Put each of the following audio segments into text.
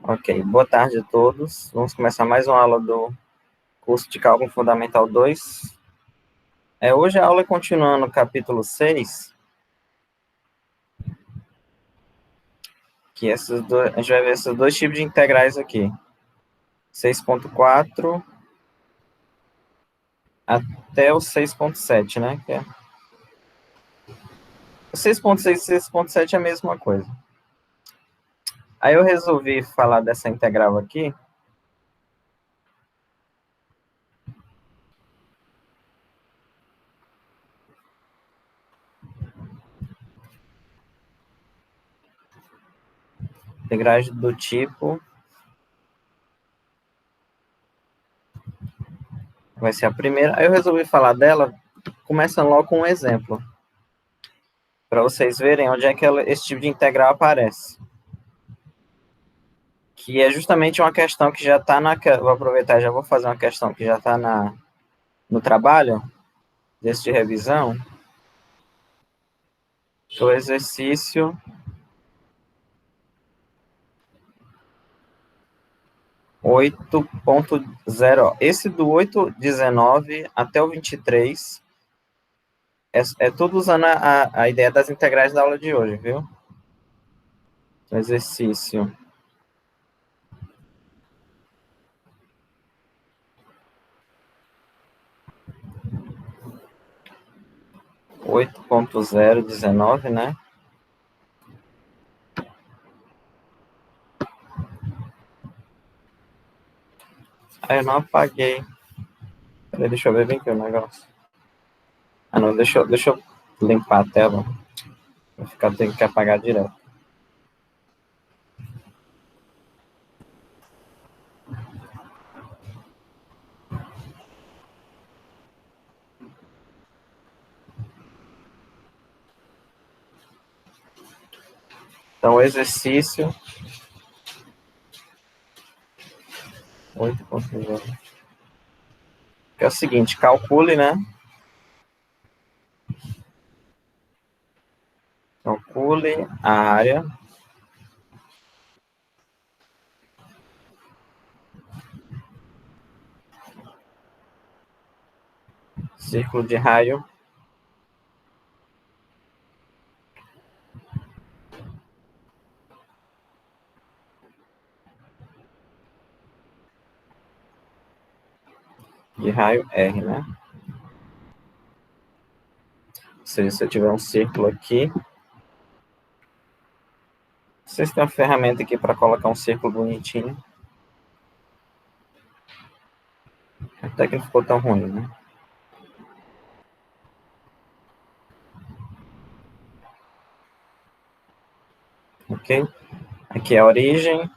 Ok, boa tarde a todos. Vamos começar mais uma aula do curso de Cálculo Fundamental 2. Hoje a aula é continuando o capítulo 6, que a gente vai ver esses dois tipos de integrais aqui. 6.4 até o 6.7, né? O 6.6 e 6.7 é a mesma coisa. Aí eu resolvi falar dessa integral aqui, integrais do tipo, vai ser a primeira. Aí eu resolvi falar dela, começando logo com um exemplo, para vocês verem onde é que esse tipo de integral aparece. Que é justamente uma questão que já está Vou aproveitar e já vou fazer uma questão que já está no trabalho, desse de revisão, o exercício 8.0. Esse do 8.19 até o 23 é tudo usando a ideia das integrais da aula de hoje, viu? O exercício 8.019, né? Eu não apaguei. Peraí, deixa eu ver bem aqui o negócio. Não, deixa eu limpar a tela. Vou ficar tendo que apagar direto. Então, o exercício 8.0, que é o seguinte, calcule, né? Calcule a área círculo de raio R, né? Ou seja, se eu tiver um círculo aqui, vocês têm uma ferramenta aqui para colocar um círculo bonitinho. Até que não ficou tão ruim, né? Ok? Aqui é a origem.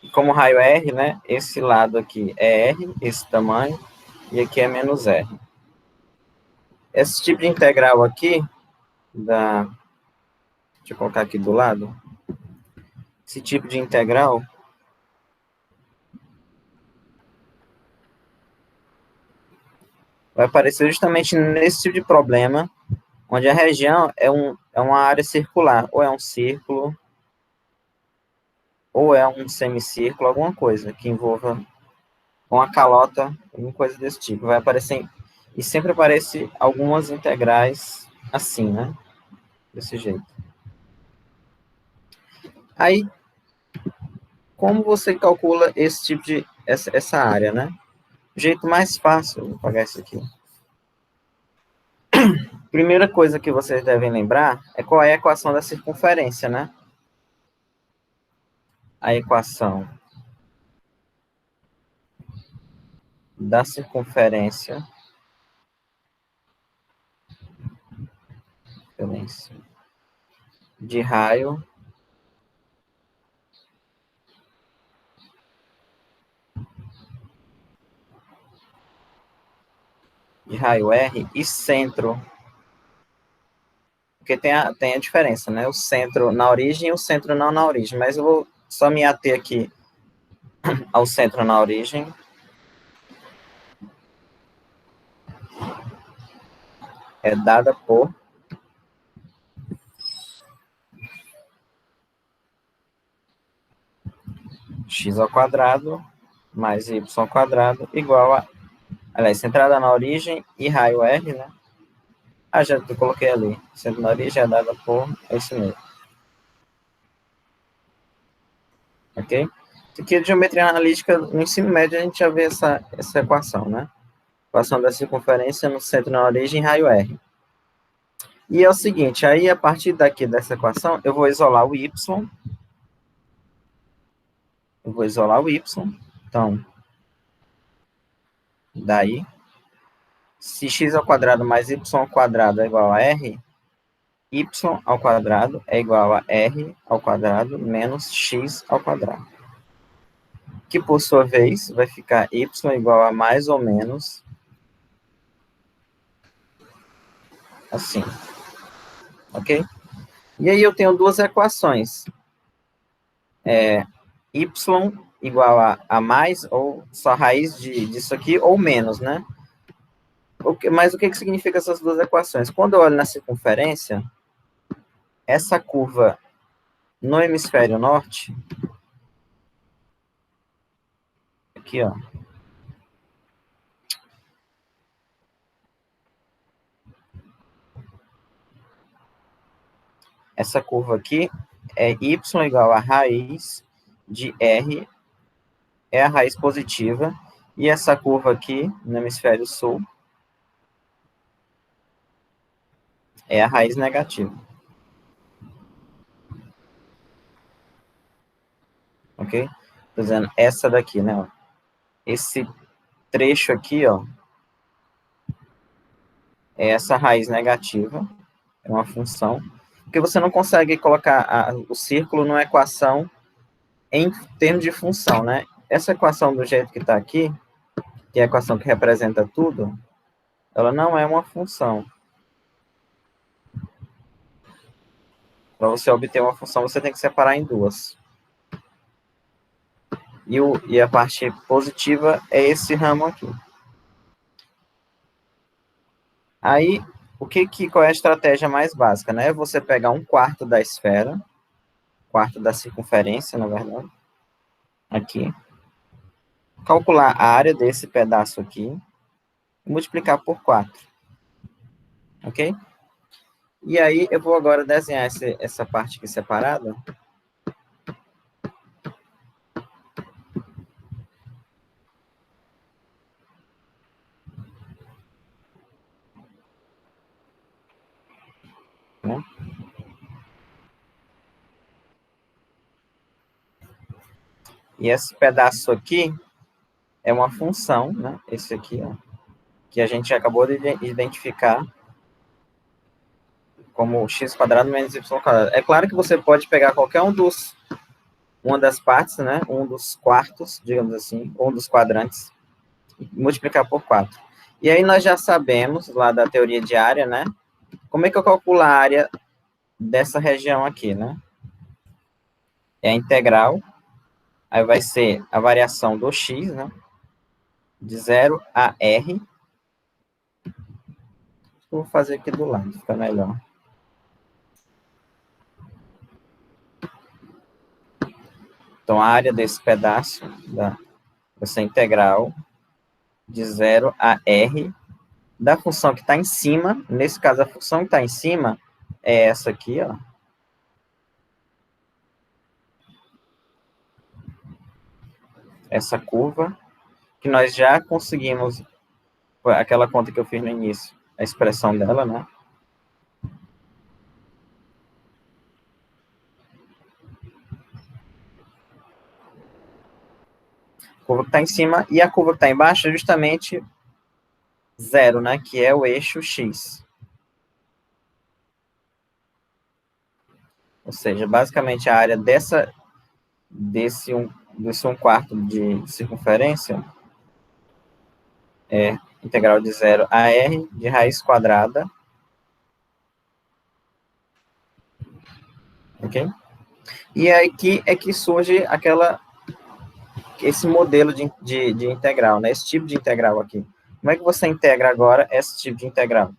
E como raio é R, né? Esse lado aqui é R, esse tamanho, e aqui é menos R. Esse tipo de integral aqui, deixa eu colocar aqui do lado. Esse tipo de integral vai aparecer justamente nesse tipo de problema, onde a região é uma área circular, ou é um círculo, ou é um semicírculo, alguma coisa que envolva uma calota, alguma coisa desse tipo. Vai aparecer, e sempre aparece algumas integrais assim, né? Desse jeito. Aí, como você calcula esse tipo de, essa área, né? O jeito mais fácil, vou apagar isso aqui. Primeira coisa que vocês devem lembrar é qual é a equação da circunferência, né? A equação da circunferência de raio R e centro, porque tem a diferença, né? O centro na origem e o centro não na origem, mas eu vou só me ater aqui ao centro na origem. É dada por x ao quadrado mais y ao quadrado igual a... Aliás, centrada na origem e raio R, né? Ah, já coloquei ali. Centro na origem é dada por esse mesmo. Ok? Aqui é geometria analítica, no ensino médio a gente já vê essa equação, né? Equação da circunferência no centro na origem, raio R. E é o seguinte, aí a partir daqui dessa equação, eu vou isolar o y. Eu vou isolar o y. Então, daí, se x ao quadrado mais y ao quadrado é igual a r, y ao quadrado é igual a r ao quadrado menos x ao quadrado. Que, por sua vez, vai ficar y igual a mais ou menos assim. Ok? E aí eu tenho duas equações. Y igual a mais, ou só raiz disso aqui, ou menos, né? Mas o que significa essas duas equações? Quando eu olho na circunferência, essa curva no hemisfério norte, aqui, ó, essa curva aqui é y igual a raiz de r, é a raiz positiva, e essa curva aqui, no hemisfério sul, é a raiz negativa. Ok? Tô dizendo essa daqui, né? Ó. Esse trecho aqui, ó, é essa raiz negativa, é uma função, porque você não consegue colocar o círculo numa equação em termos de função, né? Essa equação do jeito que está aqui, que é a equação que representa tudo, ela não é uma função. Para você obter uma função, você tem que separar em duas. E a parte positiva é esse ramo aqui. Aí, qual é a estratégia mais básica, né? É você pegar um quarto da esfera, quarto da circunferência, na verdade, aqui, calcular a área desse pedaço aqui, e multiplicar por 4. Ok? E aí, eu vou agora desenhar essa parte aqui separada. Né? E esse pedaço aqui é uma função, né? Esse aqui, ó, que a gente acabou de identificar como x quadrado menos y quadrado. É claro que você pode pegar qualquer uma das partes, né? Um dos quartos, digamos assim, ou um dos quadrantes, e multiplicar por 4. E aí nós já sabemos, lá da teoria de área, né? Como é que eu calculo a área dessa região aqui, né? É a integral, aí vai ser a variação do x, né? De 0 a r. Vou fazer aqui do lado, fica melhor. Então, a área desse pedaço vai ser integral de 0 a r da função que está em cima. Nesse caso, a função que está em cima é essa aqui, ó. Essa curva, que nós já conseguimos, aquela conta que eu fiz no início, a expressão dela, né? A curva que está em cima e a curva que está embaixo é justamente zero, né? Que é o eixo x. Ou seja, basicamente a área desse um quarto de circunferência é integral de 0 a r de raiz quadrada. Ok? E aqui é que surge esse modelo de integral, né? Esse tipo de integral aqui. Como é que você integra agora esse tipo de integral?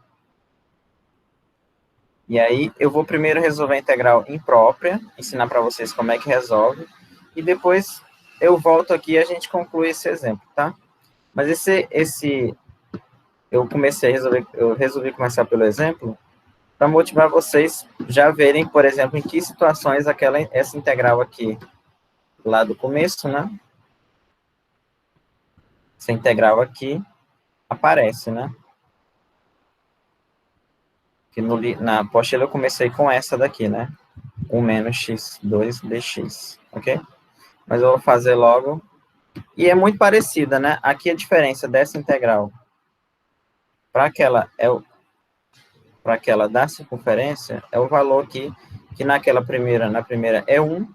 E aí, eu vou primeiro resolver a integral imprópria, ensinar para vocês como é que resolve, e depois eu volto aqui e a gente conclui esse exemplo, tá? Mas eu resolvi começar pelo exemplo para motivar vocês já verem, por exemplo, em que situações essa integral aqui, lá do começo, né? Essa integral aqui aparece, né? Que na apostila eu comecei com essa daqui, né? 1 menos x2 dx, ok? Mas eu vou fazer logo. E é muito parecida, né? Aqui a diferença dessa integral para aquela da circunferência é o valor aqui, que na primeira é 1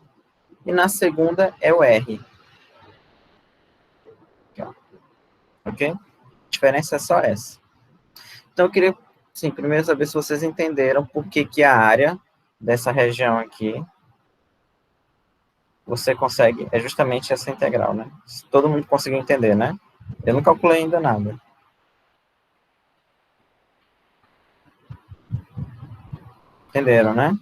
e na segunda é o r. Aqui, ó. Ok? A diferença é só essa. Então, eu queria, sim, primeiro saber se vocês entenderam por que a área dessa região aqui você consegue, é justamente essa integral, né? Se todo mundo conseguiu entender, né? Eu não calculei ainda nada. Entenderam, né?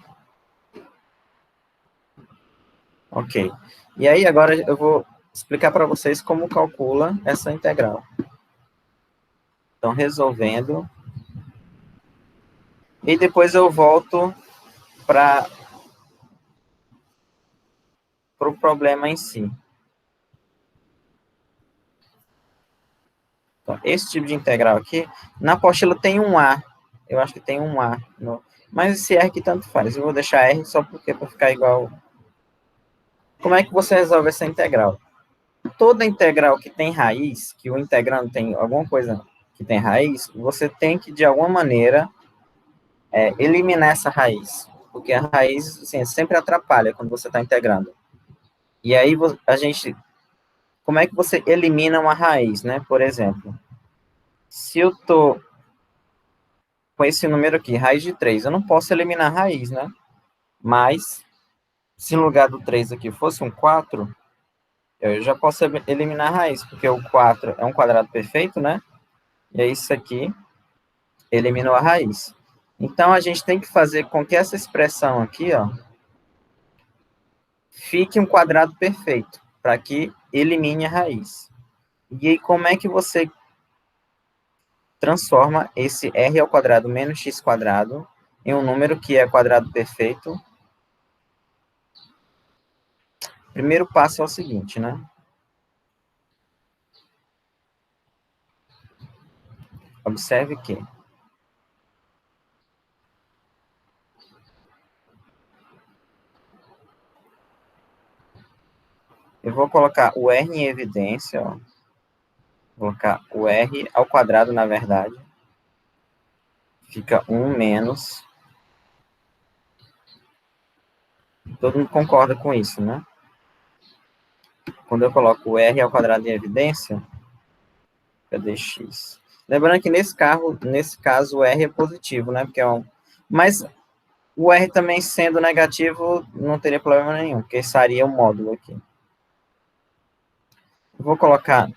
Ok. E aí, agora eu vou explicar para vocês como calcula essa integral. Então, resolvendo. E depois eu volto para o problema em si. Então, esse tipo de integral aqui, na apostila tem um A. Eu acho que tem um A. Mas esse R que tanto faz. Eu vou deixar R só porque para ficar igual. Como é que você resolve essa integral? Toda integral que tem raiz, que o integrando tem alguma coisa que tem raiz, você tem que, de alguma maneira, eliminar essa raiz. Porque a raiz assim, sempre atrapalha quando você está integrando. E aí, como é que você elimina uma raiz, né? Por exemplo, se eu estou com esse número aqui, raiz de 3, eu não posso eliminar a raiz, né? Mas, se no lugar do 3 aqui fosse um 4, eu já posso eliminar a raiz, porque o 4 é um quadrado perfeito, né? E é isso aqui eliminou a raiz. Então, a gente tem que fazer com que essa expressão aqui, ó, fique um quadrado perfeito, para que elimine a raiz. E aí, como é que você transforma esse r ao quadrado menos x quadrado em um número que é quadrado perfeito? Primeiro passo é o seguinte, né? Observe que eu vou colocar o r em evidência, ó. Vou colocar o r ao quadrado, na verdade. Fica 1 menos. Todo mundo concorda com isso, né? Quando eu coloco o r ao quadrado em evidência, cadê x? Lembrando que nesse caso, o r é positivo, né? Porque mas o r também sendo negativo, não teria problema nenhum, porque estaria o módulo aqui. Eu vou colocar,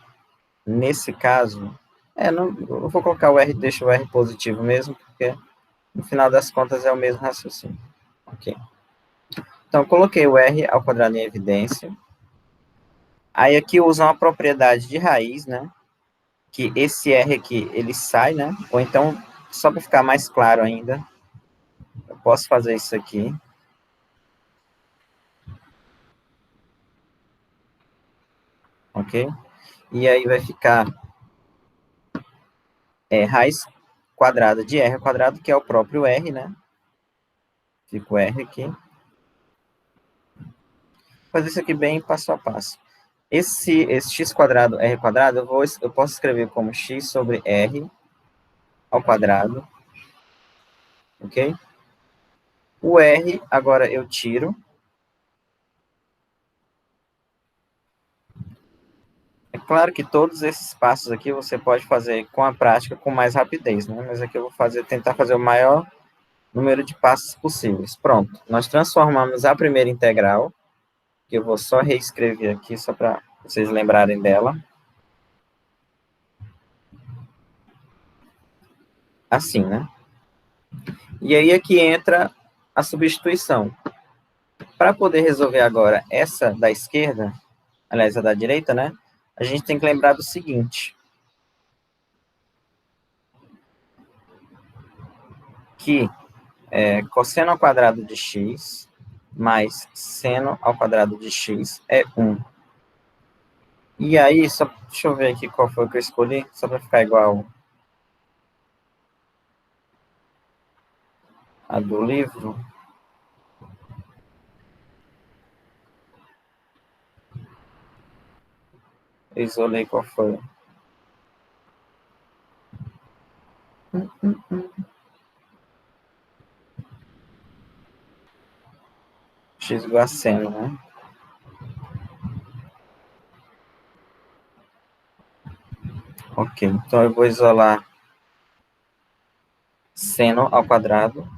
nesse caso, eu vou colocar o r, deixa o r positivo mesmo, porque no final das contas é o mesmo raciocínio. Ok. Então, eu coloquei o r ao quadrado em evidência. Aí aqui usa uma propriedade de raiz, né? Que esse r aqui, ele sai, né? Ou então, só para ficar mais claro ainda, eu posso fazer isso aqui. Ok? E aí vai ficar raiz quadrada de r ao quadrado, que é o próprio r, né? Fica o r aqui. Vou fazer isso aqui bem passo a passo. Esse x quadrado, r quadrado, eu posso escrever como x sobre r ao quadrado. Ok? O r, agora eu tiro. É claro que todos esses passos aqui você pode fazer com a prática com mais rapidez, né? Mas aqui eu vou tentar fazer o maior número de passos possíveis. Pronto, nós transformamos a primeira integral, que eu vou só reescrever aqui, só para vocês lembrarem dela. Assim, né? E aí aqui entra a substituição. Para poder resolver agora essa da esquerda, aliás, a da direita, né? A gente tem que lembrar do seguinte, que cosseno ao quadrado de x mais seno ao quadrado de x é 1. E aí, só, deixa eu ver aqui qual foi que eu escolhi, só para ficar igual a do livro. Eu isolei qual foi. X igual a seno, né? Ok, então eu vou isolar seno ao quadrado.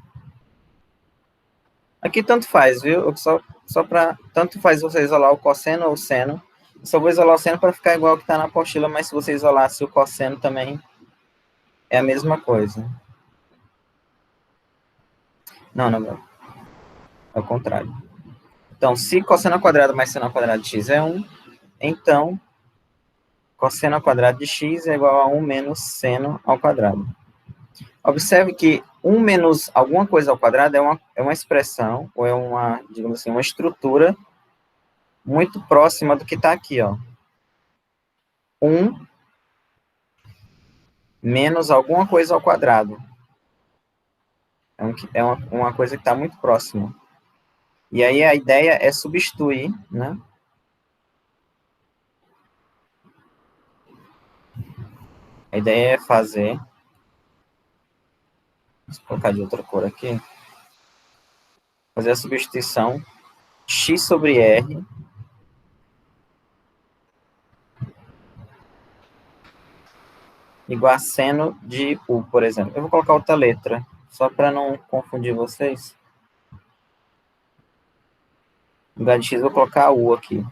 Aqui tanto faz, viu? Só para tanto faz você isolar o cosseno ou o seno. Eu só vou isolar o seno para ficar igual ao que está na apostila, mas se você isolasse o cosseno também é a mesma coisa. Não, não, é o contrário. Então, se cosseno ao quadrado mais seno ao quadrado de x é 1, então cosseno ao quadrado de x é igual a 1 menos seno ao quadrado. Observe que 1 menos alguma coisa ao quadrado é uma expressão, ou é uma, digamos assim, uma estrutura muito próxima do que está aqui, ó. 1 menos alguma coisa ao quadrado. Uma coisa que está muito próxima. E aí a ideia é substituir, né? A ideia é fazer... Vou colocar de outra cor aqui. Fazer a substituição x sobre r igual a seno de u, por exemplo. Eu vou colocar outra letra, só para não confundir vocês. No lugar de x, eu vou colocar u aqui.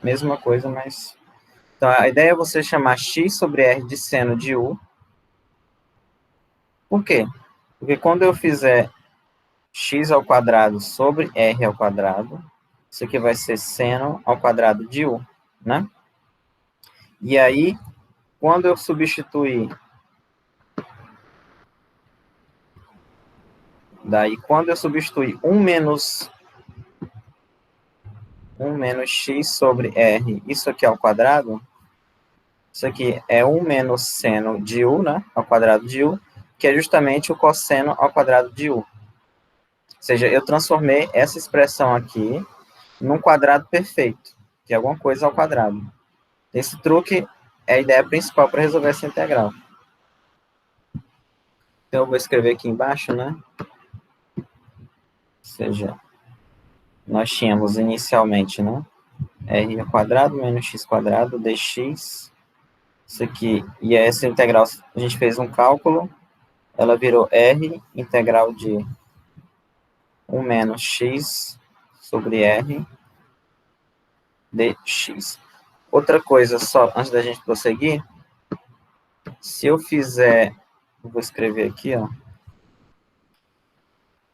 Mesma coisa, mas... Então, a ideia é você chamar x sobre r de seno de u. Por quê? Porque quando eu fizer x ao quadrado sobre r ao quadrado, isso aqui vai ser seno ao quadrado de u, né? E aí, quando eu substituir... Daí, quando eu substituir 1 menos x sobre r, isso aqui ao quadrado, isso aqui é 1 menos seno de u, né? Ao quadrado de u, que é justamente o cosseno ao quadrado de u. Ou seja, eu transformei essa expressão aqui num quadrado perfeito, que é alguma coisa ao quadrado. Esse truque é a ideia principal para resolver essa integral. Então, eu vou escrever aqui embaixo, né? Ou seja, nós tínhamos inicialmente, né? R ao quadrado menos x quadrado dx. Isso aqui, e essa integral, a gente fez um cálculo, ela virou R integral de 1 menos x sobre R dx. Outra coisa, só antes da gente prosseguir, se eu fizer, eu vou escrever aqui, ó,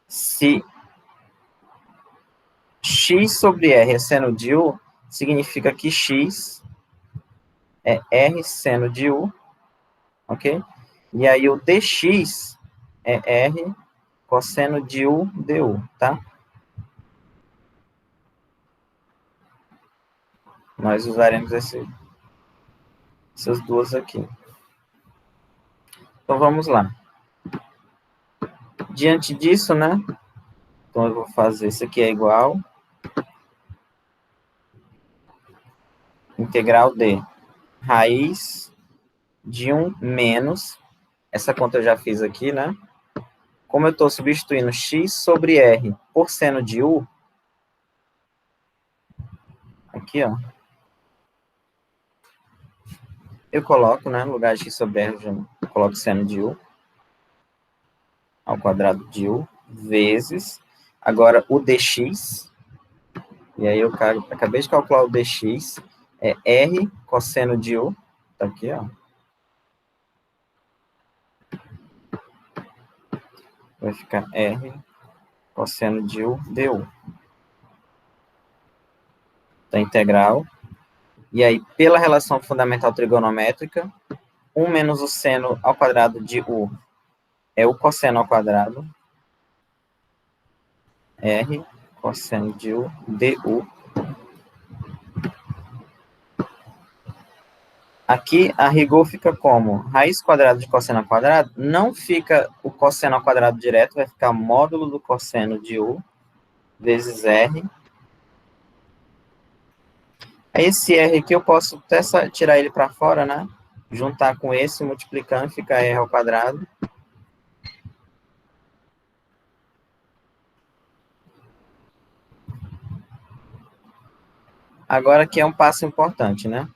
se x sobre r é seno de u, significa que x é r seno de u, ok? E aí o dx é r cosseno de u du, tá? Nós usaremos essas duas aqui. Então, vamos lá. Diante disso, né? Então, eu vou fazer isso aqui é igual integral de raiz de 1 menos, essa conta eu já fiz aqui, né? Como eu estou substituindo x sobre r por seno de u, aqui, ó, eu coloco, né, no lugar de x sobre r, eu coloco seno de u, ao quadrado de u, vezes, agora o dx, e aí eu acabei de calcular o dx, é r cosseno de u, tá aqui, ó, vai ficar R cosseno de U du. Da integral. E aí, pela relação fundamental trigonométrica, 1 menos o seno ao quadrado de U é o cosseno ao quadrado. R cosseno de U du. Aqui, a rigor fica como? Raiz quadrada de cosseno ao quadrado, não fica o cosseno ao quadrado direto, vai ficar módulo do cosseno de U vezes R. Esse R aqui eu posso até tirar ele para fora, né? Juntar com esse, multiplicando, fica R ao quadrado. Agora aqui é um passo importante, né?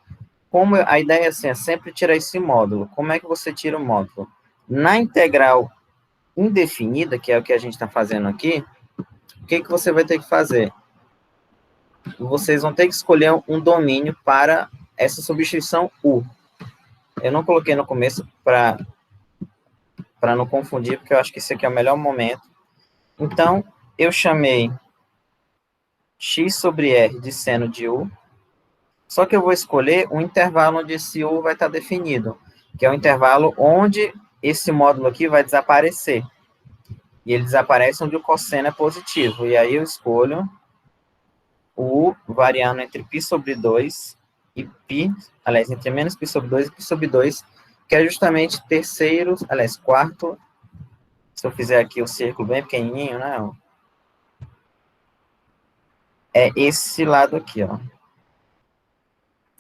Como a ideia assim, é sempre tirar esse módulo. Como é que você tira o módulo? Na integral indefinida, que é o que a gente está fazendo aqui, o que você vai ter que fazer? Vocês vão ter que escolher um domínio para essa substituição U. Eu não coloquei no começo para não confundir, porque eu acho que esse aqui é o melhor momento. Então, eu chamei x sobre r de seno de U, só que eu vou escolher um intervalo onde esse U vai estar definido, que é o intervalo onde esse módulo aqui vai desaparecer. E ele desaparece onde o cosseno é positivo. E aí eu escolho o U variando entre π sobre 2 e π, aliás, entre menos π sobre 2 e π sobre 2, que é justamente terceiro, aliás, quarto, se eu fizer aqui o círculo bem pequenininho, né? É esse lado aqui, ó.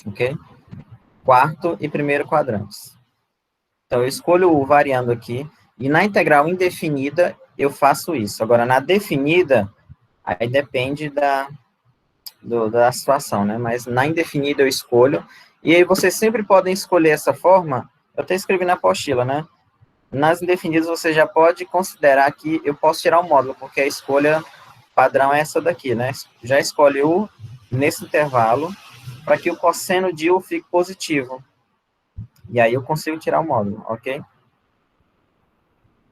Ok? Quarto e primeiro quadrantes. Então, eu escolho o variando aqui, e na integral indefinida, eu faço isso. Agora, na definida, aí depende da situação, né? Mas na indefinida eu escolho, e aí vocês sempre podem escolher essa forma, eu até escrevi na apostila, né? Nas indefinidas, você já pode considerar que eu posso tirar o módulo, porque a escolha padrão é essa daqui, né? Já escolhe U nesse intervalo, para que o cosseno de U fique positivo. E aí eu consigo tirar o módulo, ok?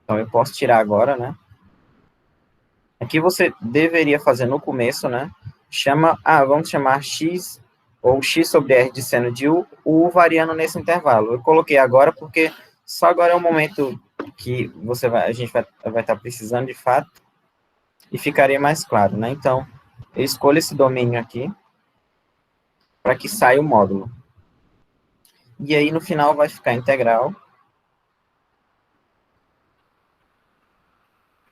Então eu posso tirar agora, né? Aqui você deveria fazer no começo, né? Vamos chamar x, ou x sobre r de seno de U, o U variando nesse intervalo. Eu coloquei agora porque só agora é o momento que a gente vai estar precisando de fato, e ficaria mais claro, né? Então, eu escolho esse domínio aqui, para que saia o módulo. E aí, no final, vai ficar a integral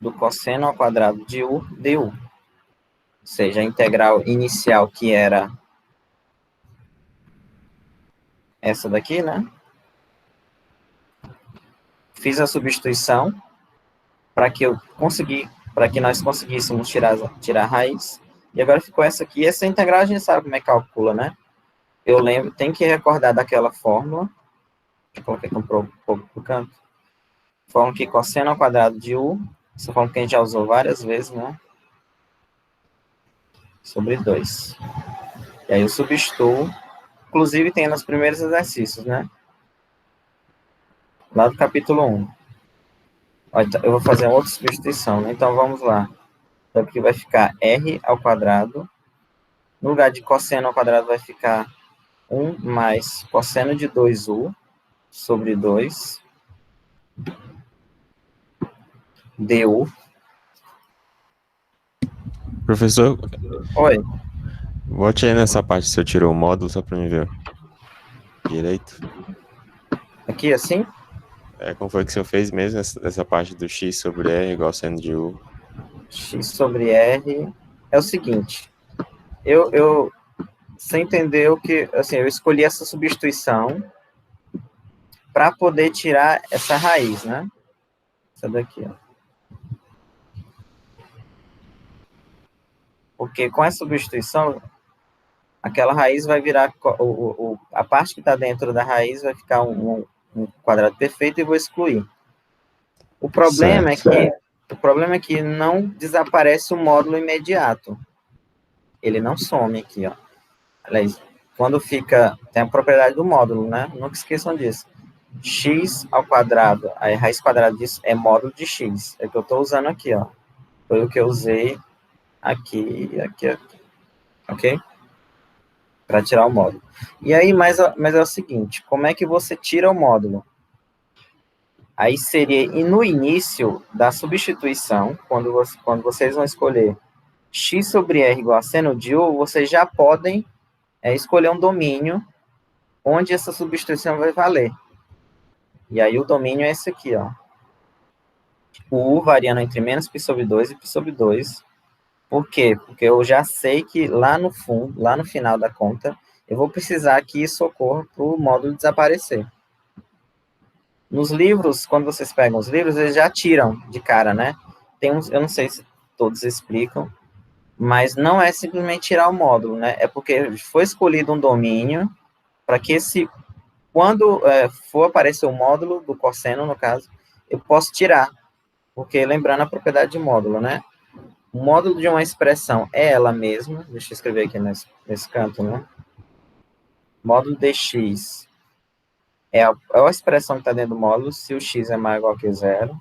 do cosseno ao quadrado de U du. Ou seja, a integral inicial, que era essa daqui, né? Fiz a substituição para que nós conseguíssemos tirar a raiz. E agora ficou essa aqui. Essa integral a gente sabe como é que calcula, né? Eu lembro, tem que recordar daquela fórmula. Deixa eu colocar aqui um pouco pro canto. Fórmula que cosseno ao quadrado de U, essa fórmula que a gente já usou várias vezes, né? Sobre 2. E aí eu substituo, inclusive tem nos primeiros exercícios, né? Lá do capítulo 1. Eu vou fazer uma outra substituição, né? Então vamos lá. Então aqui vai ficar R ao quadrado. No lugar de cosseno ao quadrado vai ficar 1 mais cosseno de 2U sobre 2 du. Professor, Oi. volte aí nessa parte se eu tirou o módulo, só para mim ver. Direito. Aqui assim? Como foi que o senhor fez mesmo essa parte do x sobre r igual seno de u? X sobre R é o seguinte. Você entendeu que, assim, eu escolhi essa substituição para poder tirar essa raiz, né? Essa daqui, ó. Porque com essa substituição, aquela raiz vai virar, a parte que está dentro da raiz vai ficar um quadrado perfeito e vou excluir. O problema é que não desaparece o módulo imediato. Ele não some aqui, ó. Aliás, quando fica, tem a propriedade do módulo, né? Nunca esqueçam disso. x ao quadrado, a raiz quadrada disso é módulo de x. É o que eu estou usando aqui, ó. Foi o que eu usei aqui, ok? Para tirar o módulo. E aí, mas é o seguinte, como é que você tira o módulo? Aí seria, e no início da substituição, quando vocês vão escolher x sobre r igual a seno de u, vocês já podem escolher um domínio onde essa substituição vai valer. E aí o domínio é esse aqui, ó. O u variando entre menos π sobre 2 e π sobre 2. Por quê? Porque eu já sei que lá no fundo, lá no final da conta, eu vou precisar que isso ocorra para o módulo desaparecer. Nos livros, quando vocês pegam os livros, eles já tiram de cara, né? Tem uns, eu não sei se todos explicam, mas não é simplesmente tirar o módulo, né? É porque foi escolhido um domínio para que quando for aparecer o módulo do cosseno, no caso, eu posso tirar, porque lembrando a propriedade de módulo, né? O módulo de uma expressão é ela mesma, deixa eu escrever aqui nesse canto, né? Módulo de x é a expressão que está dentro do módulo se o x é maior ou igual que zero,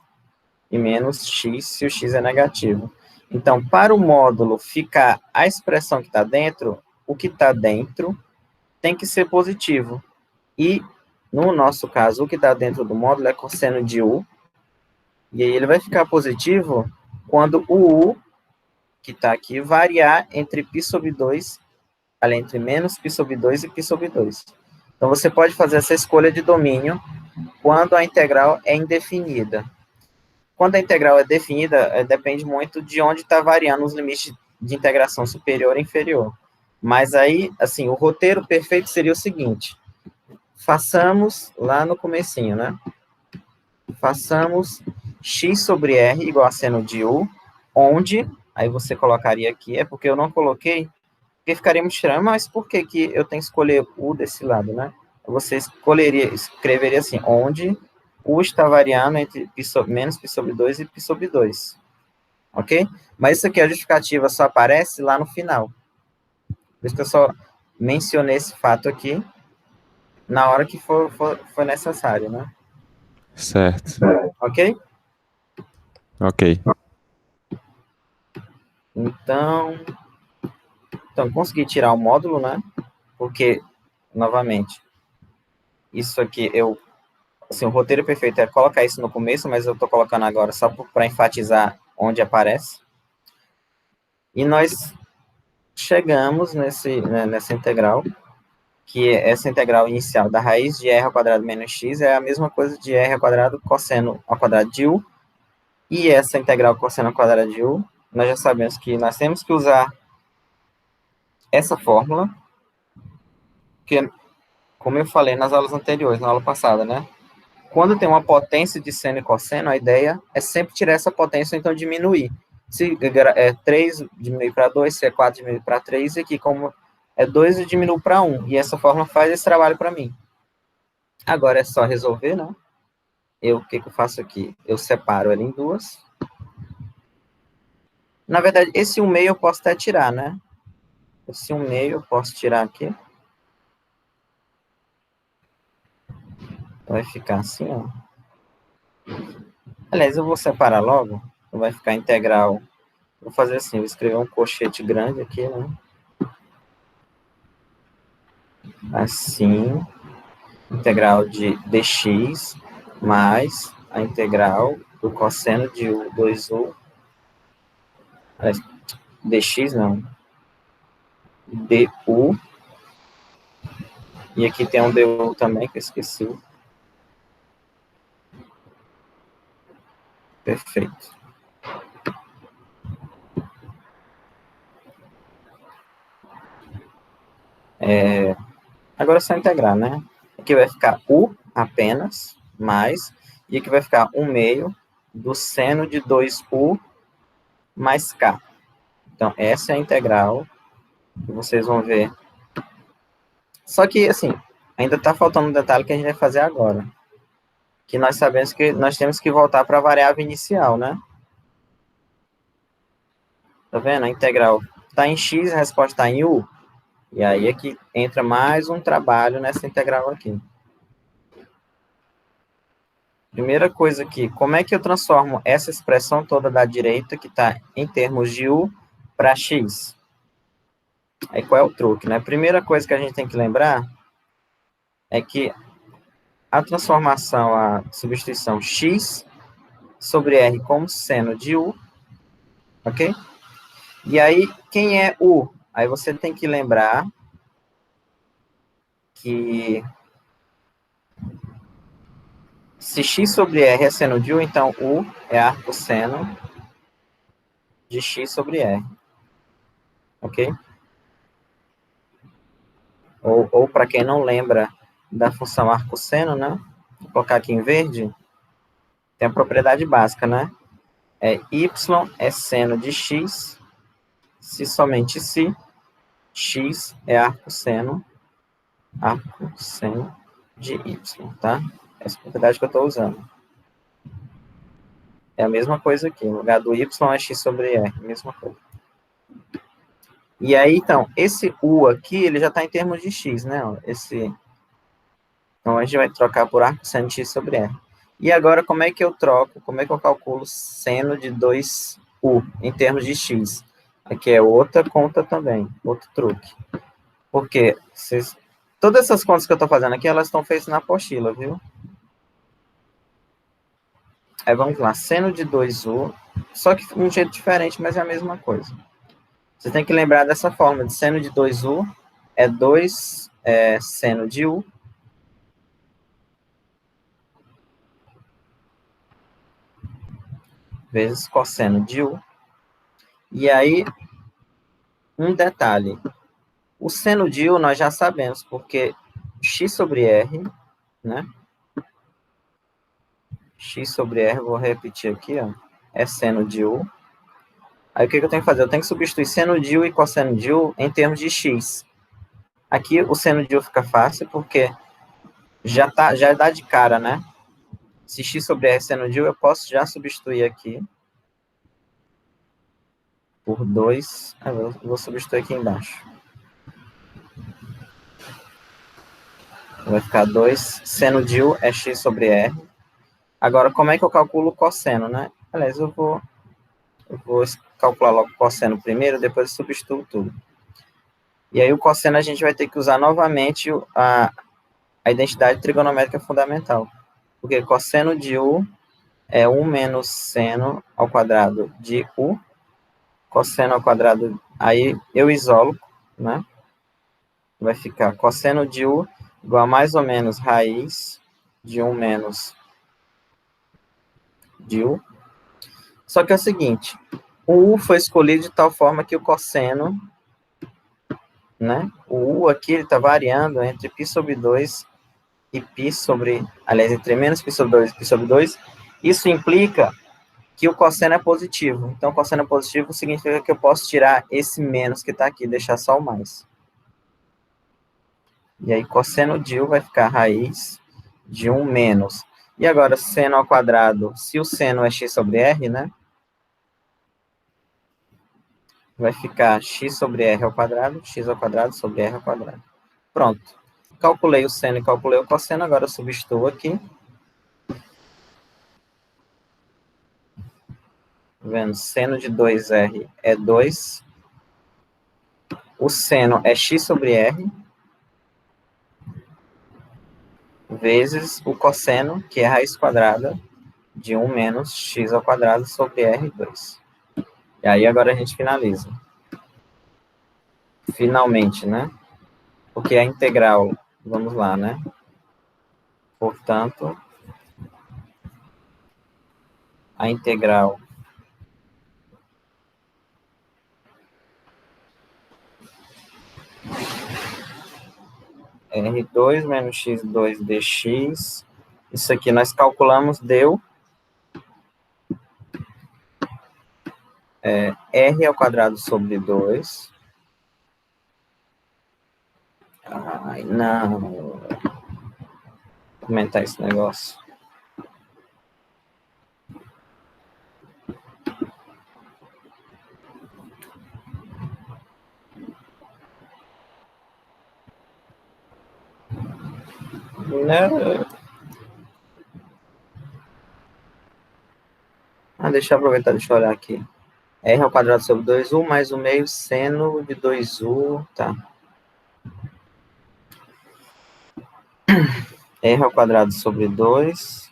e menos x se o x é negativo. Então, para o módulo ficar a expressão que está dentro, o que está dentro tem que ser positivo. E, no nosso caso, o que está dentro do módulo é cosseno de u, e aí ele vai ficar positivo quando o u, que está aqui, variar entre π sobre 2, ali entre menos π sobre 2 e π sobre 2. Então, você pode fazer essa escolha de domínio quando a integral é indefinida. Quando a integral é definida, depende muito de onde está variando os limites de integração superior e inferior. Mas aí, assim, o roteiro perfeito seria o seguinte: façamos lá no comecinho, né? Façamos x sobre r igual a seno de u, onde, aí você colocaria aqui, é porque eu não coloquei, porque ficaria muito estranho, mas por que que eu tenho que escolher u desse lado, né? Você escreveria assim, onde u está variando entre menos π sobre 2 e π sobre 2, ok? Mas isso aqui, a justificativa só aparece lá no final. Por isso que eu só mencionei esse fato aqui na hora que for necessário, né? Certo. Ok? Ok. Então, consegui tirar o módulo, né? Porque, novamente, isso aqui, assim, o roteiro perfeito é colocar isso no começo, mas eu estou colocando agora só para enfatizar onde aparece. E nós chegamos nessa integral, que é essa integral inicial da raiz de r ao quadrado menos x é a mesma coisa de r ao quadrado cosseno ao quadrado de u, e essa integral cosseno ao quadrado de u, nós já sabemos que nós temos que usar essa fórmula, que, como eu falei nas aulas anteriores, na aula passada, né? Quando tem uma potência de seno e cosseno, a ideia é sempre tirar essa potência, ou então diminuir. Se 3 diminuir para 2, se é 4 diminuir para 3, e aqui como é 2 eu diminuo para 1. E essa fórmula faz esse trabalho para mim. Agora é só resolver, né? O que eu faço aqui? Eu separo ela em duas. Na verdade, esse 1/2 eu posso até tirar, né? Esse 1/2 eu posso tirar aqui. Vai ficar assim, ó. Aliás, eu vou separar logo. Vai ficar integral. Vou fazer assim, vou escrever um colchete grande aqui, né? Assim, integral de dx mais a integral do cosseno de 2u, dx não, du, e aqui tem um du também, que eu esqueci. Perfeito. Agora é só integrar, né? Aqui vai ficar u apenas, mais, e aqui vai ficar 1/2 do seno de 2u mais k. Então, essa é a integral que vocês vão ver. Só que, assim, ainda está faltando um detalhe que a gente vai fazer agora. Que nós sabemos que nós temos que voltar para a variável inicial, né? Tá vendo? A integral está em x, a resposta está em u. E aí é que entra mais um trabalho nessa integral aqui. Primeira coisa aqui, como é que eu transformo essa expressão toda da direita, que está em termos de u, para x? Aí qual é o truque, né? Primeira coisa que a gente tem que lembrar é que a transformação, a substituição x sobre r como seno de u, ok? E aí, quem é u? Aí você tem que lembrar que se x sobre r é seno de u, então u é arcosseno de x sobre r, ok? Ou para quem não lembra da função arcosseno, né? Vou colocar aqui em verde, tem a propriedade básica, né? Y é seno de x, se somente se x é arcosseno de y, tá? Essa propriedade que eu estou usando. É a mesma coisa aqui, no lugar do y é x sobre r, mesma coisa. E aí, então, esse u aqui, ele já está em termos de x, né? Então, a gente vai trocar por arcosseno de x sobre r. E agora, como é que eu troco, como é que eu calculo seno de 2u em termos de x? Aqui é outra conta também, outro truque. Porque todas essas contas que eu estou fazendo aqui, elas estão feitas na apostila, viu? Aí vamos lá, seno de 2u, só que de um jeito diferente, mas é a mesma coisa. Você tem que lembrar dessa forma, de seno de 2u é 2 seno de u vezes cosseno de u. E aí, um detalhe, o seno de u nós já sabemos, porque x sobre r, né? X sobre r, vou repetir aqui, ó, é seno de u. Aí o que eu tenho que fazer? Eu tenho que substituir seno de u e cosseno de u em termos de x. Aqui o seno de u fica fácil, porque já dá de cara, né? Se x sobre r é seno de u, eu posso já substituir aqui por 2. Vou substituir aqui embaixo. Vai ficar 2. Seno de u é x sobre r. Agora, como é que eu calculo o cosseno, né? Aliás, eu vou calcular logo o cosseno primeiro, depois eu substituo tudo. E aí o cosseno a gente vai ter que usar novamente a identidade trigonométrica fundamental. Porque cosseno de u é 1 menos seno ao quadrado de u. Cosseno ao quadrado, aí eu isolo, né? Vai ficar cosseno de u igual a mais ou menos raiz de 1 menos de u. Só que é o seguinte, o u foi escolhido de tal forma que o cosseno, né? O u aqui está variando entre π sobre 2 e π sobre, aliás, entre menos π sobre 2 e π sobre 2. Isso implica que o cosseno é positivo. Então, cosseno positivo significa que eu posso tirar esse menos que está aqui, deixar só o mais. E aí, cosseno de u vai ficar raiz de 1 menos. E agora, seno ao quadrado, se o seno é x sobre r, né? Vai ficar x sobre r ao quadrado, x ao quadrado sobre r ao quadrado. Pronto. Calculei o seno e calculei o cosseno, agora eu substituo aqui. Vendo, seno de 2r é 2. O seno é x sobre r, vezes o cosseno, que é a raiz quadrada de 1 menos x ao quadrado sobre r2. E aí agora a gente finaliza. Finalmente, né? Porque a integral, vamos lá, né? Portanto, a integral R2 menos x2 dx, isso aqui nós calculamos, deu r ao quadrado sobre 2. Ai, não. Vou comentar esse negócio. Não. Deixa eu aproveitar, deixa eu olhar aqui. R ao quadrado sobre 2U mais o meio seno de 2U, tá. R ao quadrado sobre 2.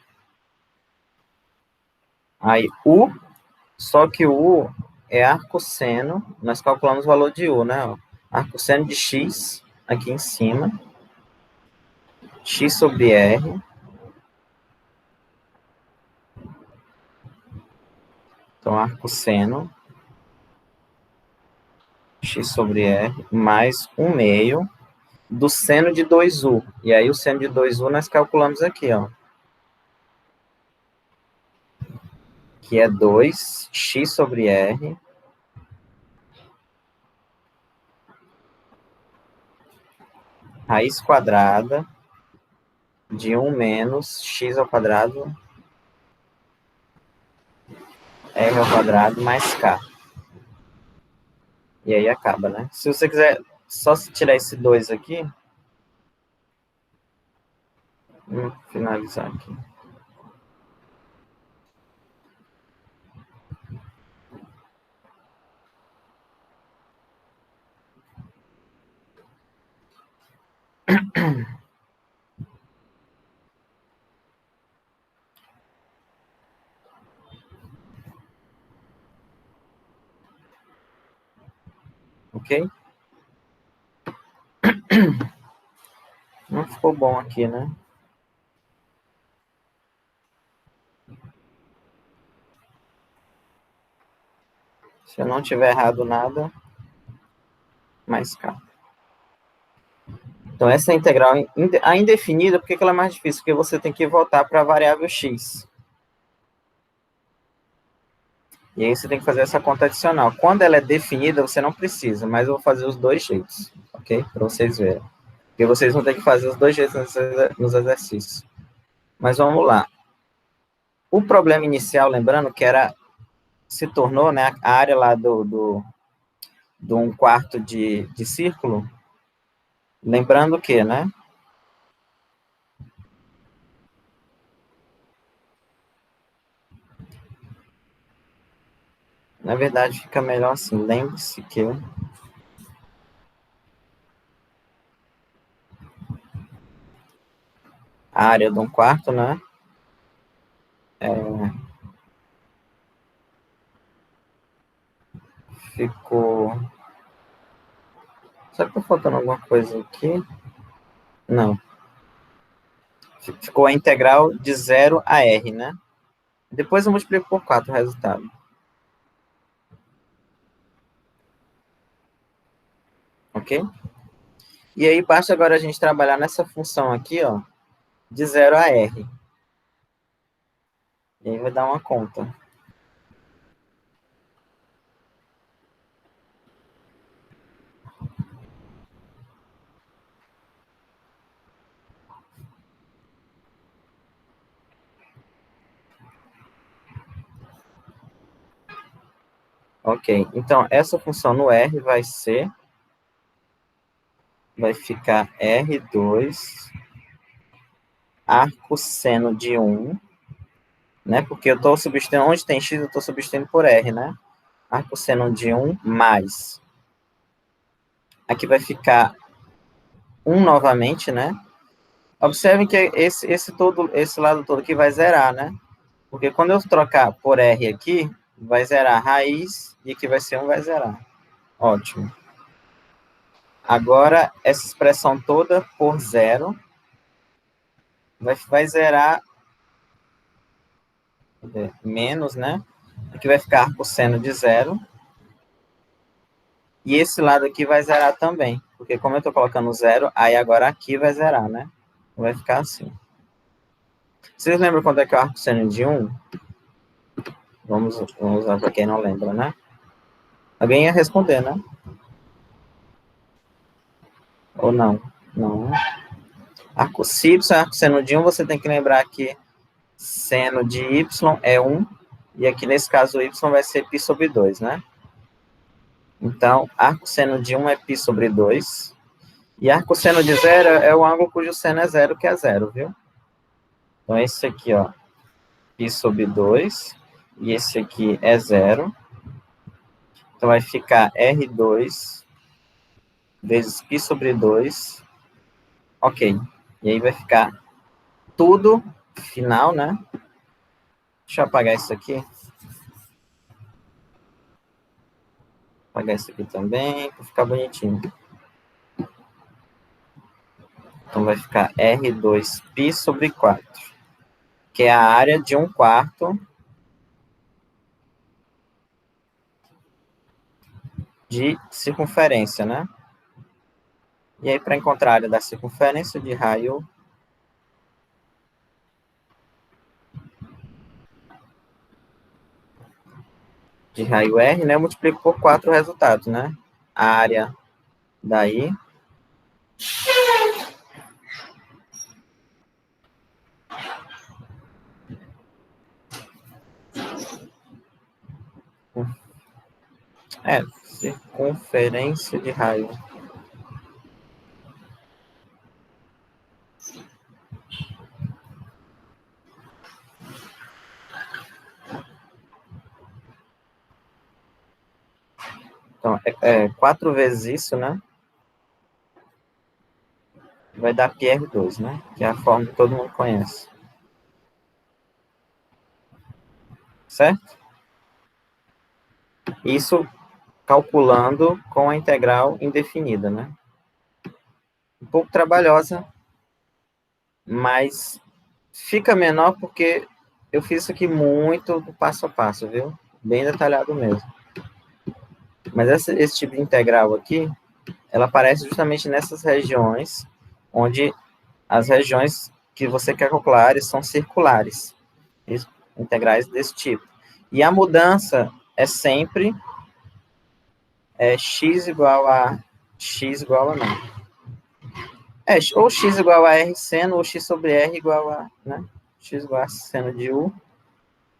Aí, U, só que o U é arcosseno, nós calculamos o valor de U, né? Arcosseno de X, aqui em cima, X sobre R. Então, arcosseno, X sobre R, mais 1 meio do seno de 2U. E aí, o seno de 2U nós calculamos aqui, ó. Que é 2x sobre R, raiz quadrada de 1 menos x ao quadrado, r ao quadrado mais k. E aí acaba, né? Se você quiser só tirar esse 2 aqui, vamos finalizar aqui. Ok? Não ficou bom aqui, né? Se eu não tiver errado nada, mais k. Então, essa integral a indefinida, por que ela é mais difícil? Porque você tem que voltar para a variável x. E aí você tem que fazer essa conta adicional. Quando ela é definida, você não precisa, mas eu vou fazer os dois jeitos, ok? Para vocês verem. Porque vocês vão ter que fazer os dois jeitos nos exercícios. Mas vamos lá. O problema inicial, lembrando que se tornou, né, a área lá do 1/4 de círculo, lembrando que, né? Na verdade, fica melhor assim. Lembre-se que a área de 1/4, né? Ficou... Será que tá faltando alguma coisa aqui? Não. Ficou a integral de 0 a r, né? Depois eu multiplico por 4 o resultado. Ok? E aí, basta agora a gente trabalhar nessa função aqui, ó, de 0 a r. E aí vai dar uma conta. Ok, então essa função no R vai ficar R2 arcosseno de 1, né? Porque eu estou substituindo, onde tem x, eu estou substituindo por R, né? Arcosseno de 1 mais. Aqui vai ficar 1 novamente, né? Observem que esse lado todo aqui vai zerar, né? Porque quando eu trocar por R aqui, vai zerar a raiz, e aqui vai ser 1, vai zerar. Ótimo. Agora, essa expressão toda por 0 vai zerar menos, né? Aqui vai ficar cosseno de 0. E esse lado aqui vai zerar também. Porque como eu estou colocando 0, aí agora aqui vai zerar, né? Vai ficar assim. Vocês lembram quanto é que é o arcosseno de 1? Vamos usar para quem não lembra, né? Alguém ia responder, né? Ou não? Não. Se y é arcosseno de 1, você tem que lembrar que seno de y é 1, e aqui nesse caso o y vai ser π sobre 2, né? Então, arcosseno de 1 é π sobre 2, e arcosseno de 0 é o ângulo cujo seno é 0, que é 0, viu? Então, esse aqui, ó, π sobre 2, e esse aqui é 0. Então, vai ficar R2 vezes π sobre 2. Ok. E aí vai ficar tudo final, né? Deixa eu apagar isso aqui. Apagar isso aqui também, para ficar bonitinho. Então, vai ficar R2π sobre 4, que é a área de 1/4 de circunferência, né? E aí, para encontrar a área da circunferência de raio R, né, eu multiplico por 4 resultados, né? A área daí circunferência de raio. Então, 4 vezes isso, né? Vai dar πr2, né? Que é a forma que todo mundo conhece. Certo? Isso calculando com a integral indefinida, né? Um pouco trabalhosa, mas fica menor porque eu fiz isso aqui muito passo a passo, viu? Bem detalhado mesmo. Mas esse tipo de integral aqui, ela aparece justamente nessas regiões, onde as regiões que você quer calcular são circulares, integrais desse tipo. E a mudança é sempre x igual a não. Ou x igual a r seno, ou x sobre r igual a, né? X igual a seno de u,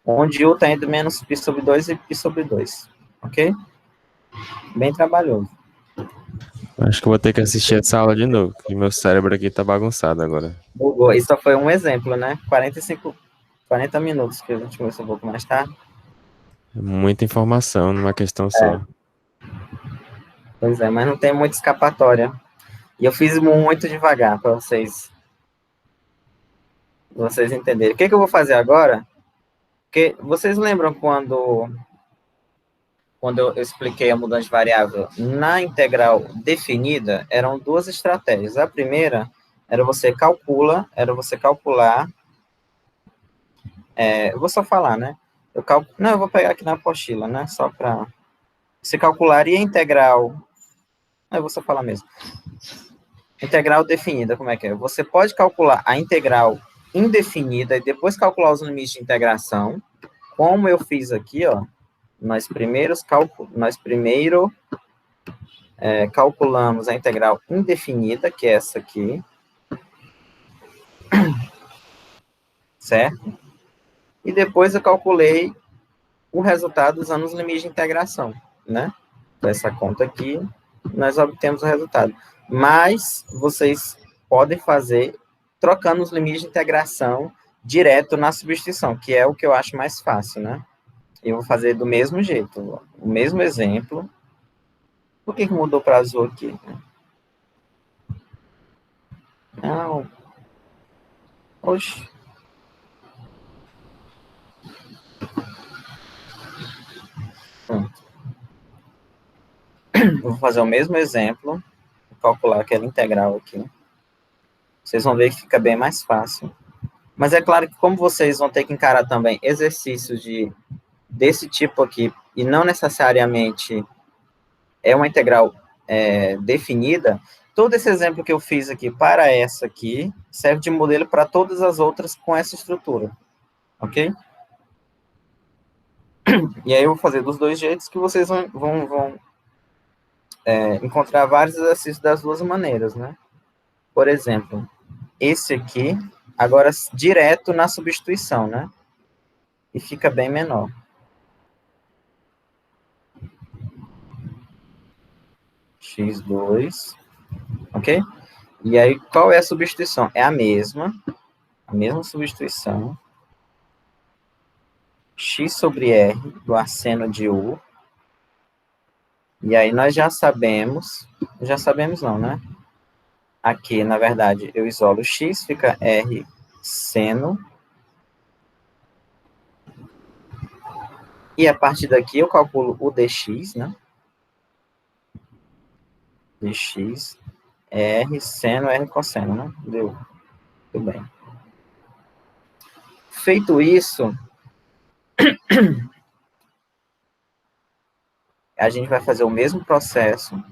onde u está entre menos π sobre 2 e π sobre 2. Ok? Bem trabalhoso. Acho que eu vou ter que assistir essa aula de novo, que meu cérebro aqui tá bagunçado agora. Bugou. Isso só foi um exemplo, né? 40 minutos que a gente começou um pouco mais tarde. Muita informação numa questão só. Pois é, mas não tem muita escapatória. E eu fiz muito devagar para vocês entenderem. O que eu vou fazer agora? Porque vocês lembram quando eu expliquei a mudança de variável na integral definida, eram duas estratégias. A primeira era você calcular, eu vou só falar, né? Eu vou pegar aqui na apostila, né? Só para você calcularia a integral. Eu vou só falar mesmo. Integral definida, como é que é? Você pode calcular a integral indefinida e depois calcular os limites de integração, como eu fiz aqui, ó. Nós primeiro calculamos a integral indefinida, que é essa aqui, certo? E depois eu calculei o resultado usando os limites de integração, né? Essa conta aqui, nós obtemos o resultado. Mas vocês podem fazer trocando os limites de integração direto na substituição, que é o que eu acho mais fácil, né? Eu vou fazer do mesmo jeito, o mesmo exemplo. Por que mudou para azul aqui? Não. Oxe. Pronto. Vou fazer o mesmo exemplo, vou calcular aquela integral aqui. Vocês vão ver que fica bem mais fácil. Mas é claro que como vocês vão ter que encarar também exercícios desse tipo aqui, e não necessariamente é uma integral definida, todo esse exemplo que eu fiz aqui para essa aqui, serve de modelo para todas as outras com essa estrutura. Ok? E aí eu vou fazer dos dois jeitos que vocês vão encontrar vários exercícios das duas maneiras, né? Por exemplo, esse aqui, agora direto na substituição, né? E fica bem menor. x2, ok? E aí, qual é a substituição? É a mesma substituição. x sobre r do asseno de u. E aí nós já sabemos não, né? Aqui, na verdade, eu isolo x, fica r seno. E a partir daqui eu calculo o dx, né? Dx, r seno, r cosseno, né? Deu. Tudo bem. Feito isso, a gente vai fazer o mesmo processo.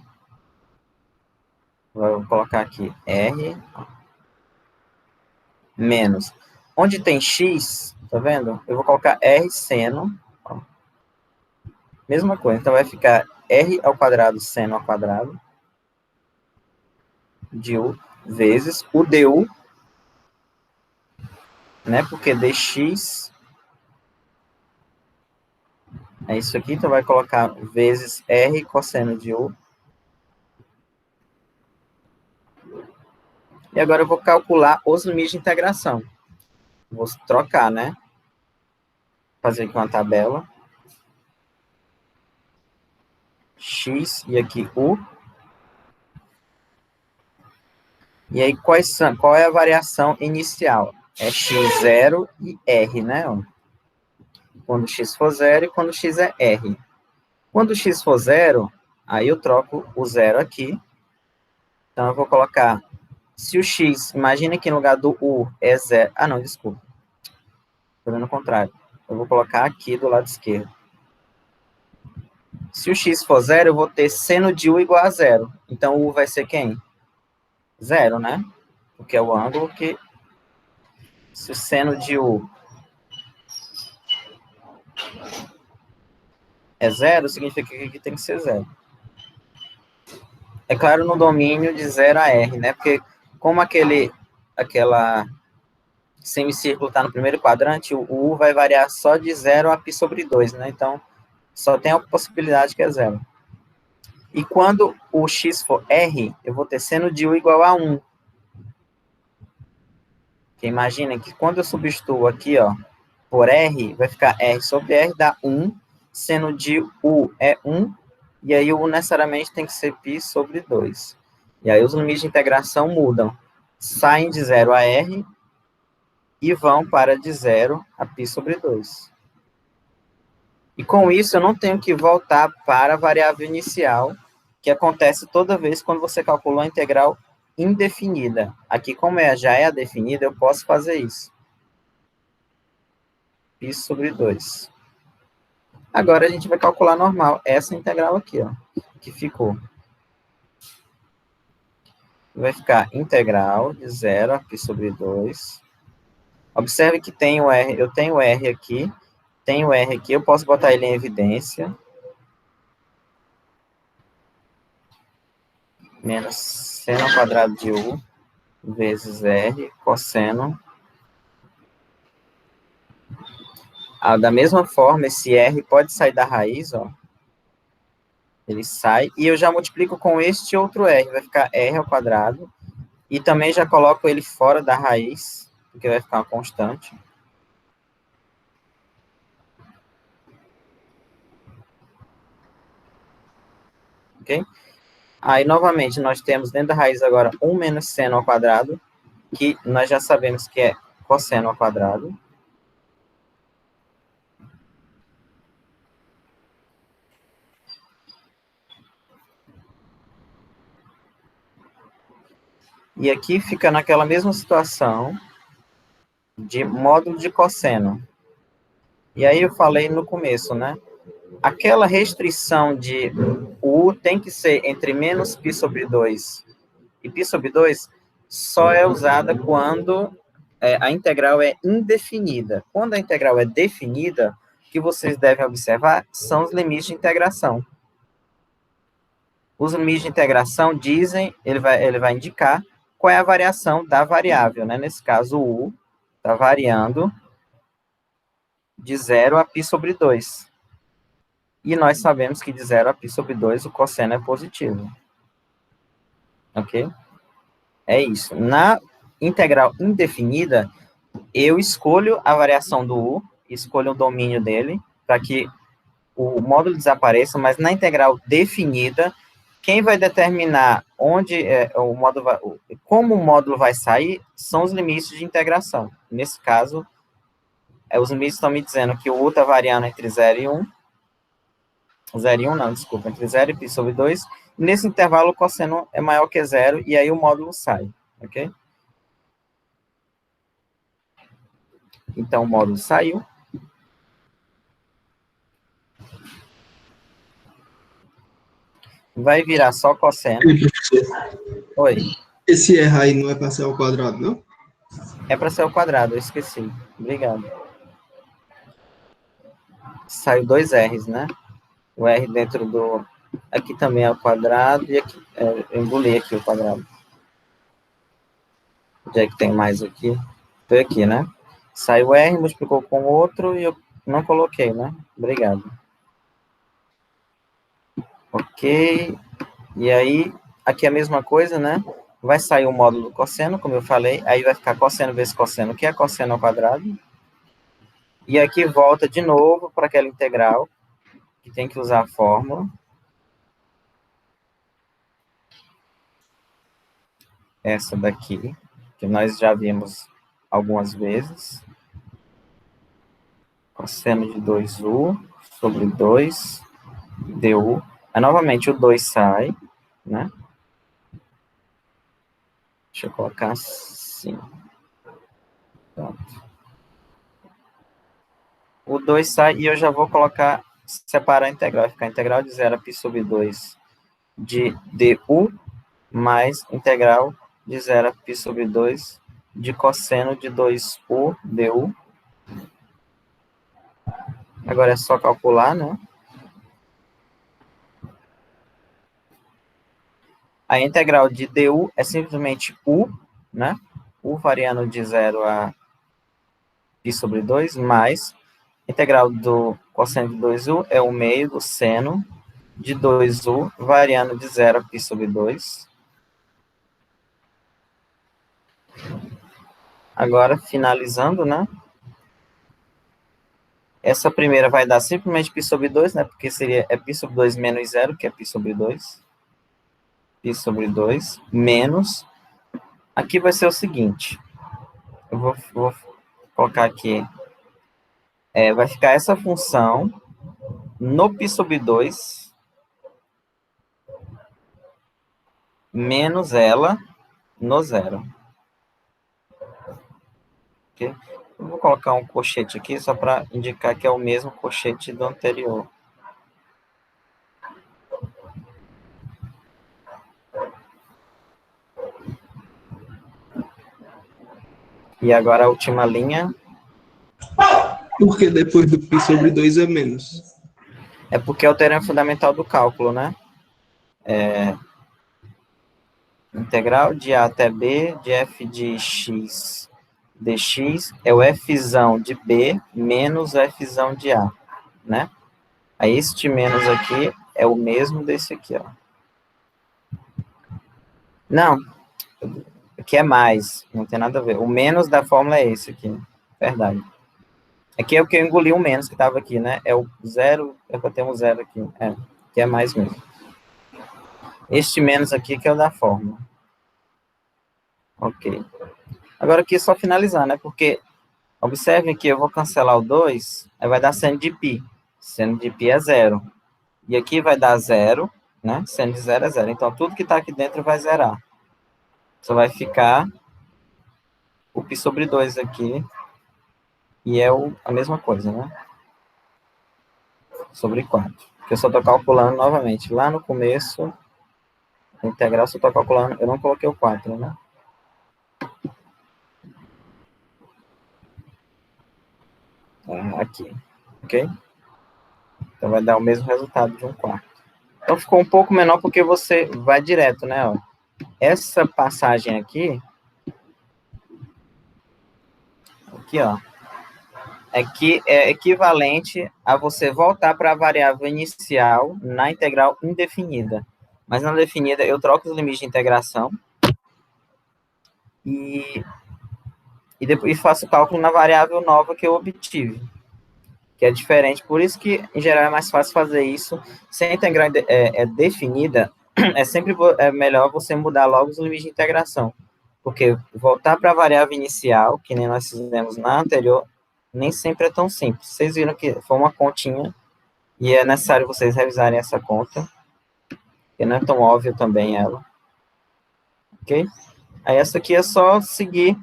Vou colocar aqui R menos. Onde tem X, tá vendo? Eu vou colocar R seno. Ó. Mesma coisa. Então vai ficar R ao quadrado seno ao quadrado de U vezes o du, né? Porque dx é isso aqui. Então vai colocar vezes R cosseno de U. E agora eu vou calcular os limites de integração. Vou trocar, né? Fazer aqui uma tabela. X e aqui U. E aí, qual é a variação inicial? É x0 e r, né? Quando x for 0 e quando x é r. Quando x for 0, aí eu troco o 0 aqui. Então, eu vou colocar, se o x, imagina que no lugar do u é 0. Ah, não, desculpa. Estou vendo o contrário. Eu vou colocar aqui do lado esquerdo. Se o x for 0, eu vou ter seno de u igual a 0. Então, o u vai ser quem? 0, né? Porque é o ângulo que... Se o seno de u é 0, significa que aqui tem que ser 0. É claro, no domínio de 0 a r, né? Porque como aquela semicírculo está no primeiro quadrante, o u vai variar só de 0 a π sobre 2, né? Então, só tem a possibilidade que é 0. E quando o x for r, eu vou ter seno de u igual a 1. Porque imaginem que quando eu substituo aqui, ó, por r, vai ficar r sobre r dá 1, seno de u é 1, e aí o u necessariamente tem que ser π sobre 2. E aí os limites de integração mudam. Saem de 0 a r e vão para de 0 a π sobre 2. E com isso eu não tenho que voltar para a variável inicial, que acontece toda vez quando você calcula a integral indefinida. Aqui, como já é a definida, eu posso fazer isso. π sobre 2. Agora a gente vai calcular normal essa integral aqui, ó, que ficou. Vai ficar integral de 0 a π sobre 2. Observe que tem o R, eu tenho o R aqui, eu posso botar ele em evidência. Menos seno ao quadrado de U vezes R cosseno. Da mesma forma, esse R pode sair da raiz, ó. Ele sai, e eu já multiplico com este outro R, vai ficar R ao quadrado. E também já coloco ele fora da raiz, porque vai ficar uma constante. Ok? Aí, novamente, nós temos dentro da raiz agora 1 menos seno ao quadrado, que nós já sabemos que é cosseno ao quadrado. E aqui fica naquela mesma situação de módulo de cosseno. E aí eu falei no começo, né? Aquela restrição de U tem que ser entre menos π sobre 2 e π sobre 2 só é usada quando a integral é indefinida. Quando a integral é definida, o que vocês devem observar são os limites de integração. Os limites de integração dizem, ele vai indicar qual é a variação da variável, né? Nesse caso, o U está variando de 0 a π sobre 2. E nós sabemos que de 0 a π sobre 2 o cosseno é positivo. Ok? É isso. Na integral indefinida, eu escolho a variação do U escolha o domínio dele, para que o módulo desapareça, mas na integral definida, quem vai determinar onde o módulo vai, como o módulo vai sair, são os limites de integração. Nesse caso, os limites estão me dizendo que o U está variando entre 0 e 1, 0 e 1 não, desculpa, entre 0 e π sobre 2, e nesse intervalo o cosseno é maior que 0, e aí o módulo sai, ok? Então, o módulo saiu. Vai virar só cosseno. E, professor, Oi. esse R aí não é para ser ao quadrado, não? É para ser ao quadrado, eu esqueci. Obrigado. Saiu 2 R's, né? O R dentro do... Aqui também é ao quadrado, e aqui... eu engoli aqui o quadrado. Onde é que tem mais aqui? Foi aqui, né? Saiu R, multiplicou com outro, e eu não coloquei, né? Obrigado. Ok. E aí, aqui é a mesma coisa, né? Vai sair o módulo do cosseno, como eu falei, aí vai ficar cosseno vezes cosseno, que é cosseno ao quadrado. E aqui volta de novo para aquela integral, que tem que usar a fórmula. Essa daqui, que nós já vimos algumas vezes. Cosseno de 2u sobre 2 du. Aí, novamente, o 2 sai, né? Deixa eu colocar assim. Pronto. O 2 sai e eu já vou colocar, separar a integral. Vai ficar a integral de 0 a π sobre 2 de du, mais integral de 0 a π sobre 2 de cosseno de 2u du. Agora é só calcular, né? A integral de du é simplesmente u, né? U variando de 0 a π sobre 2, mais a integral do cosseno de 2u é o meio do seno de 2u variando de 0 a π sobre 2. Agora, finalizando, né? Essa primeira vai dar simplesmente π sobre 2, né? Porque seria π sobre 2 menos 0, que é π sobre 2. Π sobre 2 menos... Aqui vai ser o seguinte. Eu vou colocar aqui. Vai ficar essa função no π sobre 2 menos ela no 0. Okay? Eu vou colocar um colchete aqui só para indicar que é o mesmo colchete do anterior. E agora a última linha. Porque depois do π sobre 2 é menos. É porque é o teorema fundamental do cálculo, né? Integral de A até B de f de x dx é o fzão de B menos o fzão de A, né? Aí este menos aqui é o mesmo desse aqui, ó. Não, aqui é mais, não tem nada a ver. O menos da fórmula é esse aqui, verdade. Aqui é o que eu engoli o menos que estava aqui, né? É o zero, é que eu tenho um zero aqui. Que é mais mesmo. Este menos aqui que é o da fórmula. Ok. Agora aqui é só finalizar, né? Porque, observem que eu vou cancelar o 2, aí vai dar seno de π. Seno de π é 0. E aqui vai dar 0, né? Seno de 0 é 0. Então, tudo que está aqui dentro vai zerar. Só vai ficar o π sobre 2 aqui. E é a mesma coisa, né? Sobre 4. Que eu só estou calculando novamente. Lá no começo, a integral só estou calculando. Eu não coloquei o 4, né? Aqui. Ok? Então, vai dar o mesmo resultado de 1/4. Então, ficou um pouco menor porque você vai direto, né? Ó. Essa passagem aqui, ó, aqui é equivalente a você voltar para a variável inicial na integral indefinida. Mas na definida, eu troco os limites de integração e depois faço o cálculo na variável nova que eu obtive. que é diferente. Por isso que, em geral, é mais fácil fazer isso. Se a integral é definida, é sempre melhor você mudar logo os limites de integração. Porque voltar para a variável inicial, que nem nós fizemos na anterior, nem sempre é tão simples. Vocês viram que foi uma continha, e é necessário vocês revisarem essa conta, que não é tão óbvio também ela. Ok? Aí essa aqui é só seguir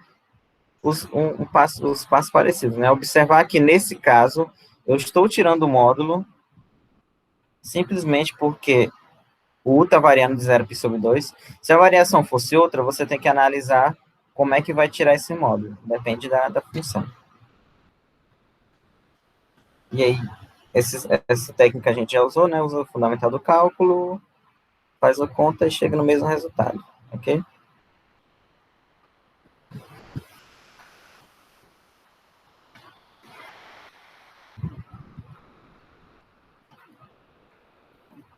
os passos parecidos, né? Observar que, nesse caso, eu estou tirando o módulo simplesmente porque o U está variando de 0 π sobre 2. Se a variação fosse outra, você tem que analisar como é que vai tirar esse módulo. Depende da função. E aí, essa técnica a gente já usou, né? Usa o fundamental do cálculo, faz a conta e chega no mesmo resultado, ok?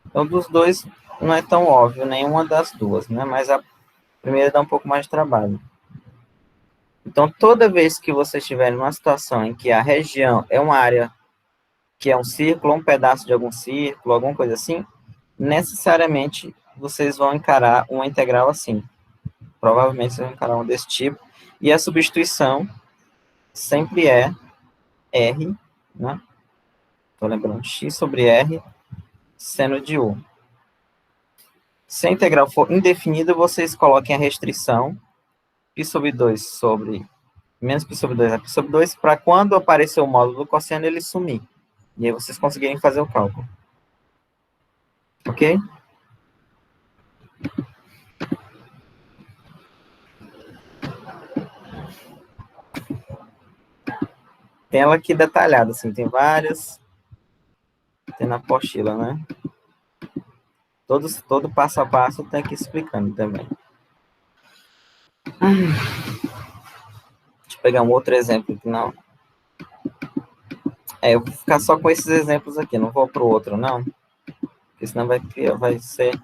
Então, dos dois, não é tão óbvio nenhuma das duas, né? Mas a primeira dá um pouco mais de trabalho. Então, toda vez que você estiver numa situação em que a região é uma área que é um círculo, um pedaço de algum círculo, alguma coisa assim, necessariamente vocês vão encarar uma integral assim. Provavelmente vocês vão encarar uma desse tipo. E a substituição sempre é R, né? Estou lembrando, x sobre R, seno de U. Se a integral for indefinida, vocês coloquem a restrição π sobre 2 sobre menos π sobre 2 a π sobre 2, para quando aparecer o módulo do cosseno, ele sumir. E aí vocês conseguirem fazer o cálculo. Ok? Tem ela aqui detalhada, assim, tem várias. Tem na apostila, né? Todo passo a passo tem aqui explicando também. Deixa eu pegar um outro exemplo aqui, não. Eu vou ficar só com esses exemplos aqui, não vou para o outro, não. Porque senão vai ser...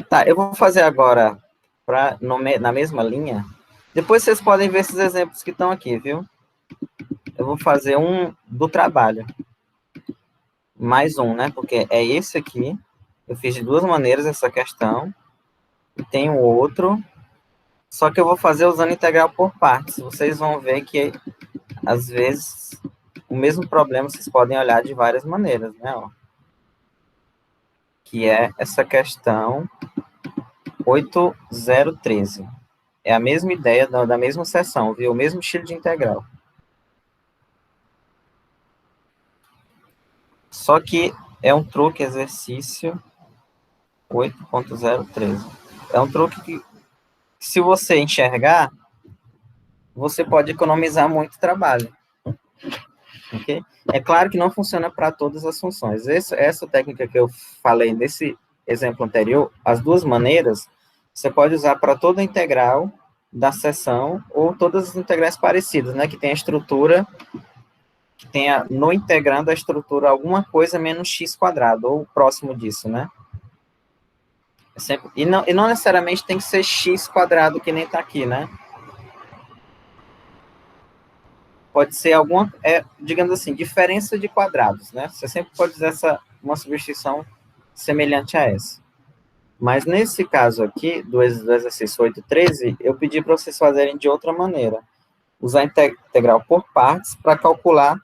Tá, eu vou fazer agora na mesma linha. Depois vocês podem ver esses exemplos que estão aqui, viu? Eu vou fazer um do trabalho. Mais um, né? Porque é esse aqui. Eu fiz de duas maneiras essa questão. E tem o outro. Só que eu vou fazer usando integral por partes. Vocês vão ver que, às vezes, o mesmo problema vocês podem olhar de várias maneiras, né? Ó. Que é essa questão 8013. É a mesma ideia da mesma seção, viu? O mesmo estilo de integral. Só que é um truque exercício 8.013. É um truque que, se você enxergar, você pode economizar muito trabalho. Okay? É claro que não funciona para todas as funções. Essa técnica que eu falei nesse exemplo anterior, as duas maneiras, você pode usar para toda a integral da seção ou todas as integrais parecidas, né? Que tem a estrutura, que tenha no integrando a estrutura alguma coisa menos x quadrado, ou próximo disso, né? E não necessariamente tem que ser x quadrado, que nem está aqui, né? Pode ser alguma, digamos assim, diferença de quadrados, né? Você sempre pode usar uma substituição semelhante a essa. Mas nesse caso aqui, do exercício 8.13, eu pedi para vocês fazerem de outra maneira. Usar a integral por partes para calcular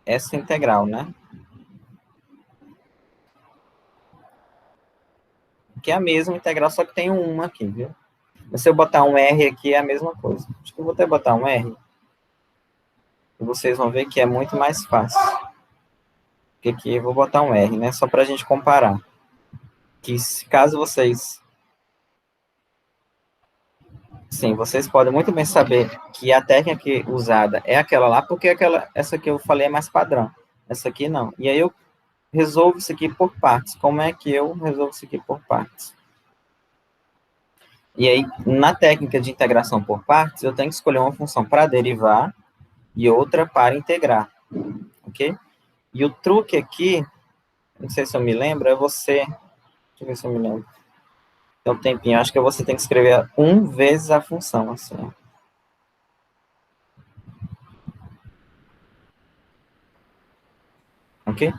essa integral, né? Que é a mesma integral, só que tem um 1 aqui, viu? Mas se eu botar um R aqui, é a mesma coisa. Acho que eu vou até botar um R. E vocês vão ver que é muito mais fácil. Porque aqui eu vou botar um R, né? Só para a gente comparar. Que caso vocês... Sim, vocês podem muito bem saber que a técnica usada é aquela lá, porque essa que eu falei é mais padrão. Essa aqui não. E aí eu resolvo isso aqui por partes. Como é que eu resolvo isso aqui por partes? E aí, na técnica de integração por partes, eu tenho que escolher uma função para derivar e outra para integrar. Ok? E o truque aqui, não sei se eu me lembro, é você... Deixa eu ver se eu me lembro. Tem um tempinho, acho que você tem que escrever 1 vezes a função, assim. Ok?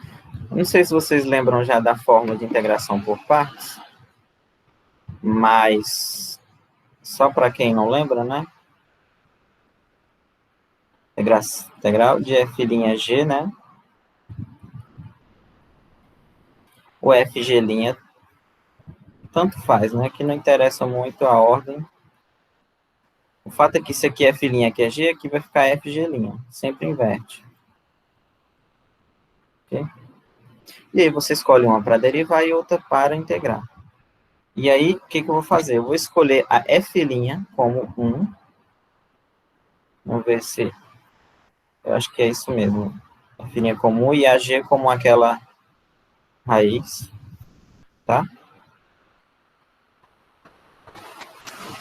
Não sei se vocês lembram já da fórmula de integração por partes, mas só para quem não lembra, né? Integral de f'G, né? O fg', tanto faz, né? Que não interessa muito a ordem. O fato é que isso aqui é f', aqui é g, aqui vai ficar fg'. Sempre inverte. Ok? E aí você escolhe uma para derivar e outra para integrar. E aí, o que eu vou fazer? Eu vou escolher a f' como 1. Vamos ver se... Eu acho que é isso mesmo. F' como 1 e a g como aquela raiz. Tá?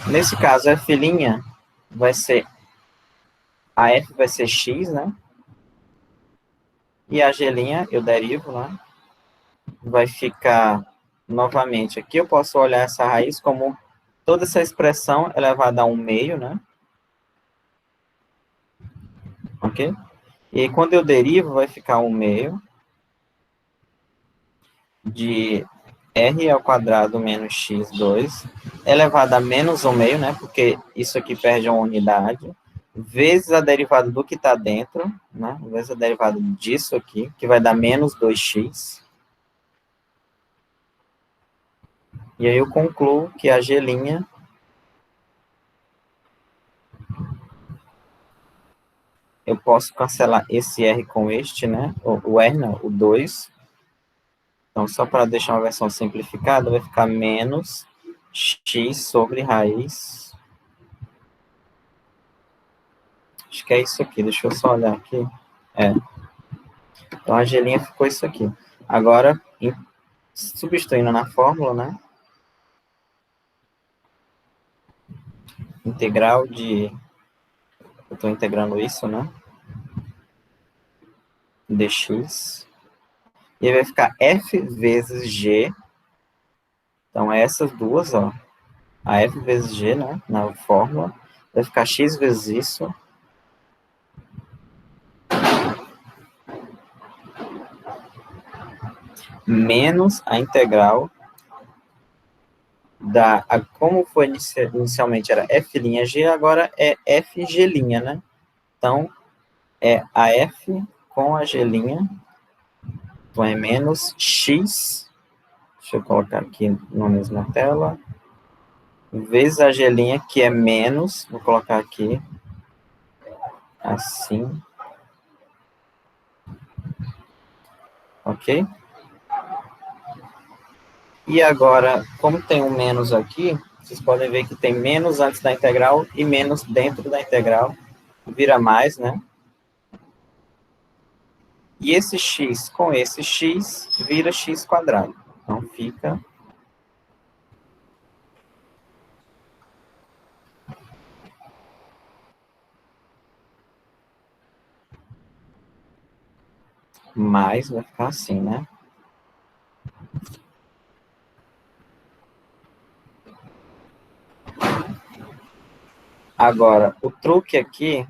Nesse caso, a f' vai ser... A f vai ser x, né? E a g' eu derivo, né? Vai ficar, novamente, aqui eu posso olhar essa raiz como toda essa expressão elevada a 1/2, né? Ok? E aí, quando eu derivo, vai ficar 1/2 de r ao quadrado menos x2, elevado a menos 1/2, né? Porque isso aqui perde uma unidade, vezes a derivada do que está dentro, né? Vezes a derivada disso aqui, que vai dar menos 2x. E aí eu concluo que a g' eu posso cancelar esse R com este, né? O R não, o 2. Então, só para deixar uma versão simplificada, vai ficar menos x sobre raiz. Acho que é isso aqui, deixa eu só olhar aqui. É. Então, a G' ficou isso aqui. Agora, substituindo na fórmula, né? Integral de... Eu estou integrando isso, né? Dx. E aí vai ficar f vezes g. Então, é essas duas, ó. A f vezes g, né? Na fórmula. Vai ficar x vezes isso. Menos a integral como foi inicialmente era f'g, agora é fg', né? Então, é a f com a g', então é menos x, deixa eu colocar aqui na mesma tela, vezes a g', que é menos, vou colocar aqui, assim, ok? E agora, como tem um menos aqui, vocês podem ver que tem menos antes da integral e menos dentro da integral, vira mais, né? E esse x com esse x vira x quadrado. Então, fica... mais, vai ficar assim, né? Agora, o truque aqui...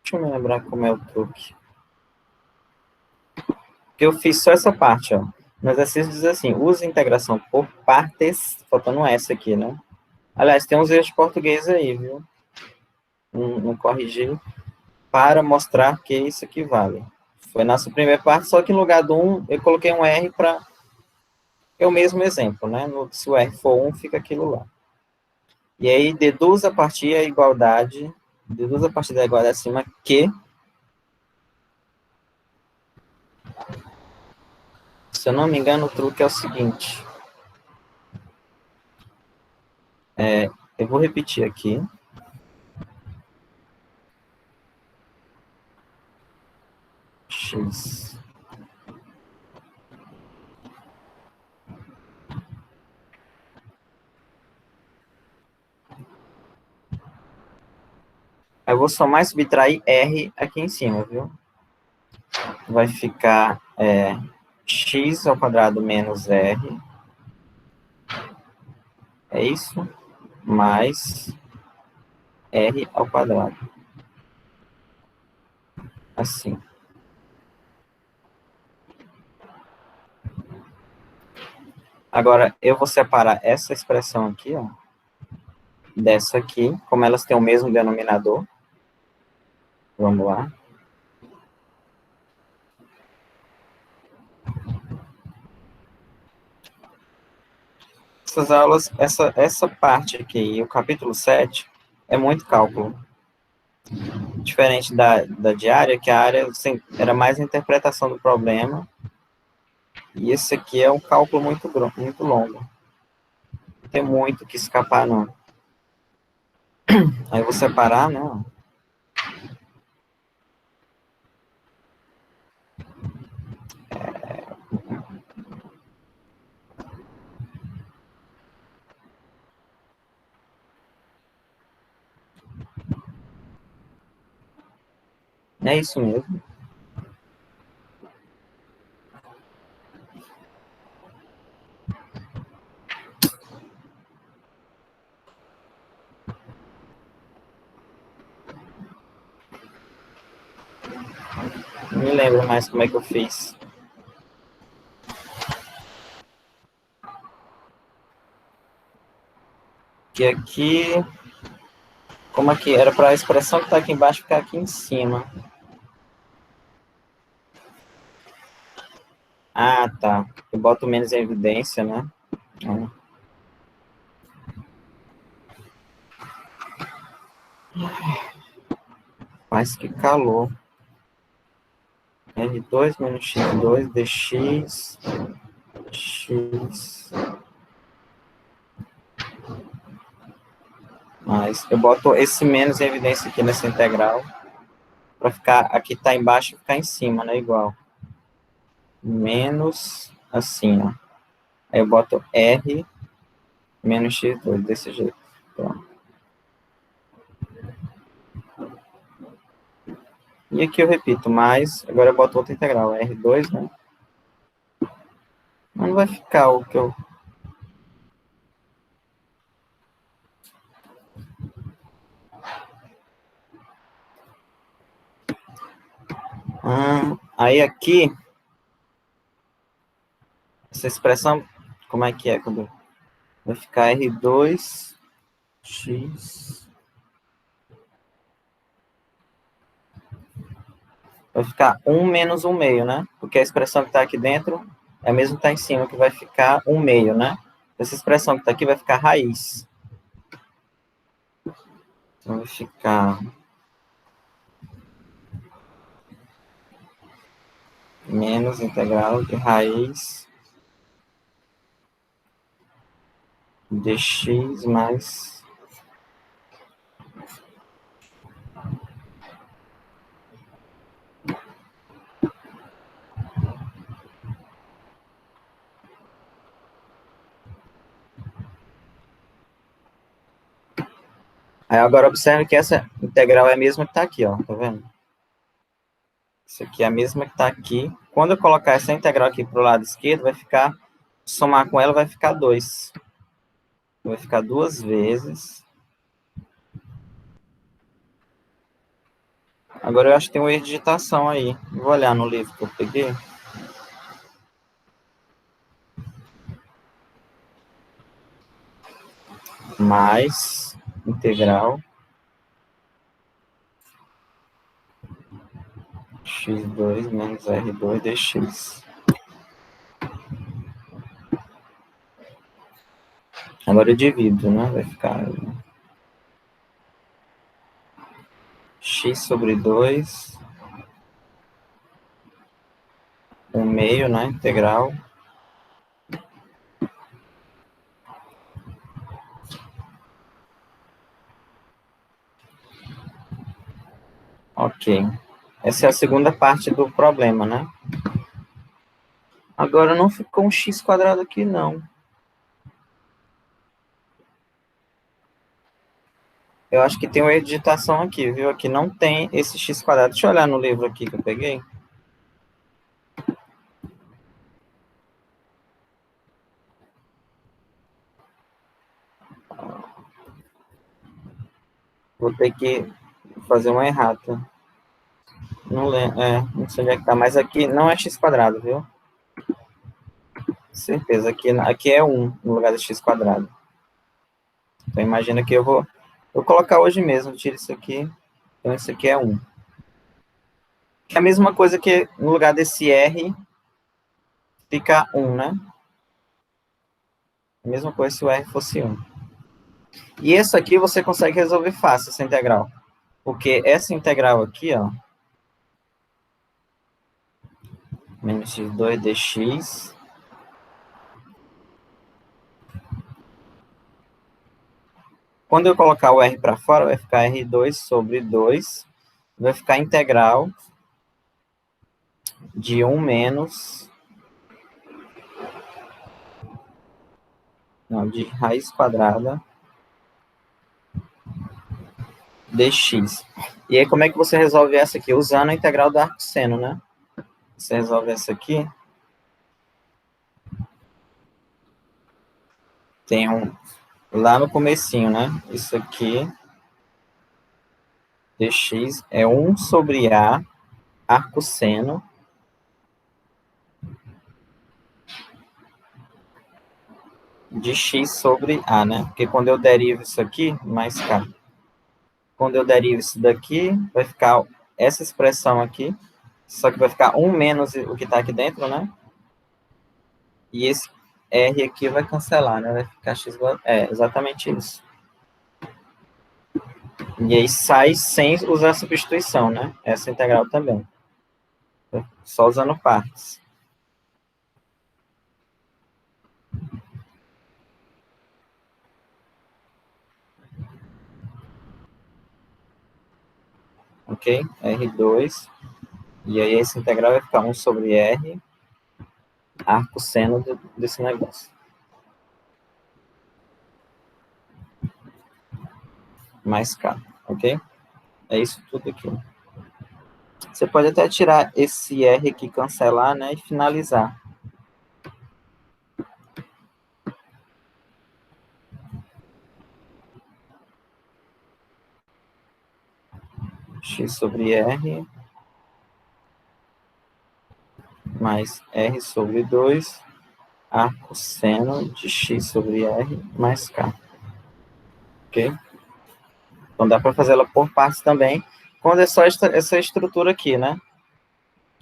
Deixa eu me lembrar como é o truque. Eu fiz só essa parte, ó. No exercício diz assim, use integração por partes, faltando essa aqui, né? Aliás, tem uns erros de português aí, viu? Não corrigi, para mostrar que isso aqui vale. Foi nossa primeira parte, só que no lugar do 1, eu coloquei um R para... É o mesmo exemplo, né? Se o R for 1, fica aquilo lá. E aí, deduz a partir da igualdade acima que... Se eu não me engano, o truque é o seguinte. Eu vou repetir aqui. X. Eu vou somar e subtrair R aqui em cima, viu? Vai ficar x ao quadrado menos R É isso mais r ao quadrado. Assim. Agora, eu vou separar essa expressão aqui, ó, dessa aqui, como elas têm o mesmo denominador. Vamos lá. Essas aulas, essa parte aqui, o capítulo 7, é muito cálculo. Diferente da diária, que a área assim, era mais a interpretação do problema, e esse aqui é um cálculo muito longo. Não tem muito que escapar, não. Aí eu vou separar, né? É isso mesmo. Não me lembro mais como é que eu fiz. Que aqui, como aqui era para a expressão que está aqui embaixo ficar aqui em cima. Ah, tá. Eu boto menos em evidência, né? Mas que calor. R2 menos X2 dx x. Mas eu boto esse menos em evidência aqui nessa integral, para ficar, aqui tá embaixo e ficar em cima, né? Igual. Menos assim, ó. Aí eu boto R menos X2, desse jeito. Pronto. E aqui eu repito, mais, agora eu boto outra integral, R2, né? Mas não vai ficar o que eu... Aí aqui, essa expressão, como é que é? Vai ficar R2, X... Vai ficar 1 menos 1 meio, né? Porque a expressão que está aqui dentro é a mesma que está em cima, que vai ficar 1 meio, né? Essa expressão que está aqui vai ficar raiz. Então, vai ficar menos integral de raiz de x mais... Aí agora observe que essa integral é a mesma que está aqui, ó, tá vendo? Isso aqui é a mesma que está aqui. Quando eu colocar essa integral aqui para o lado esquerdo, vai ficar, somar com ela vai ficar 2. Vai ficar 2 vezes. Agora eu acho que tem um erro de digitação aí. Vou olhar no livro que eu peguei. Mais integral x2 menos r2 dx. Agora eu divido, né? Vai ficar x sobre 2, 1 meio, né? Integral. Ok. Essa é a segunda parte do problema, né? Agora não ficou um x quadrado aqui, não. Eu acho que tem uma digitação aqui, viu? Aqui não tem esse x quadrado. Deixa eu olhar no livro aqui que eu peguei. vou ter que fazer uma errata. Não lembro, não sei onde é que tá, mas aqui não é x², viu? Certeza, aqui é 1 no lugar de x². Então, imagina que eu vou colocar hoje mesmo, tiro isso aqui, então isso aqui é 1. É a mesma coisa que no lugar desse r, fica 1, né? A mesma coisa se o r fosse 1. E isso aqui você consegue resolver fácil, essa integral. Porque essa integral aqui, ó, menos x2 dx, quando eu colocar o r para fora, vai ficar r2 sobre 2, vai ficar integral de 1 menos, não, de raiz quadrada dx. E aí, como é que você resolve essa aqui? Usando a integral do arcosseno, né? Você resolve essa aqui. Tem lá no comecinho, né? Isso aqui, dx, é 1 sobre a arcosseno de x sobre a, né? Porque quando eu derivo isso aqui, mais k. Quando eu derivo isso daqui, vai ficar essa expressão aqui, só que vai ficar 1 menos o que está aqui dentro, né? E esse r aqui vai cancelar, né? Vai ficar x, exatamente isso. E aí sai sem usar a substituição, né? Essa integral também. Só usando partes. Ok? R2. E aí essa integral vai ficar 1 sobre R, arcosseno desse negócio. Mais K, ok? É isso tudo aqui. Você pode até tirar esse R aqui, cancelar, né? E finalizar. X sobre R mais R sobre 2, arcosseno de X sobre R mais K. Ok? Então, dá para fazer ela por partes também, quando é só essa estrutura aqui, né?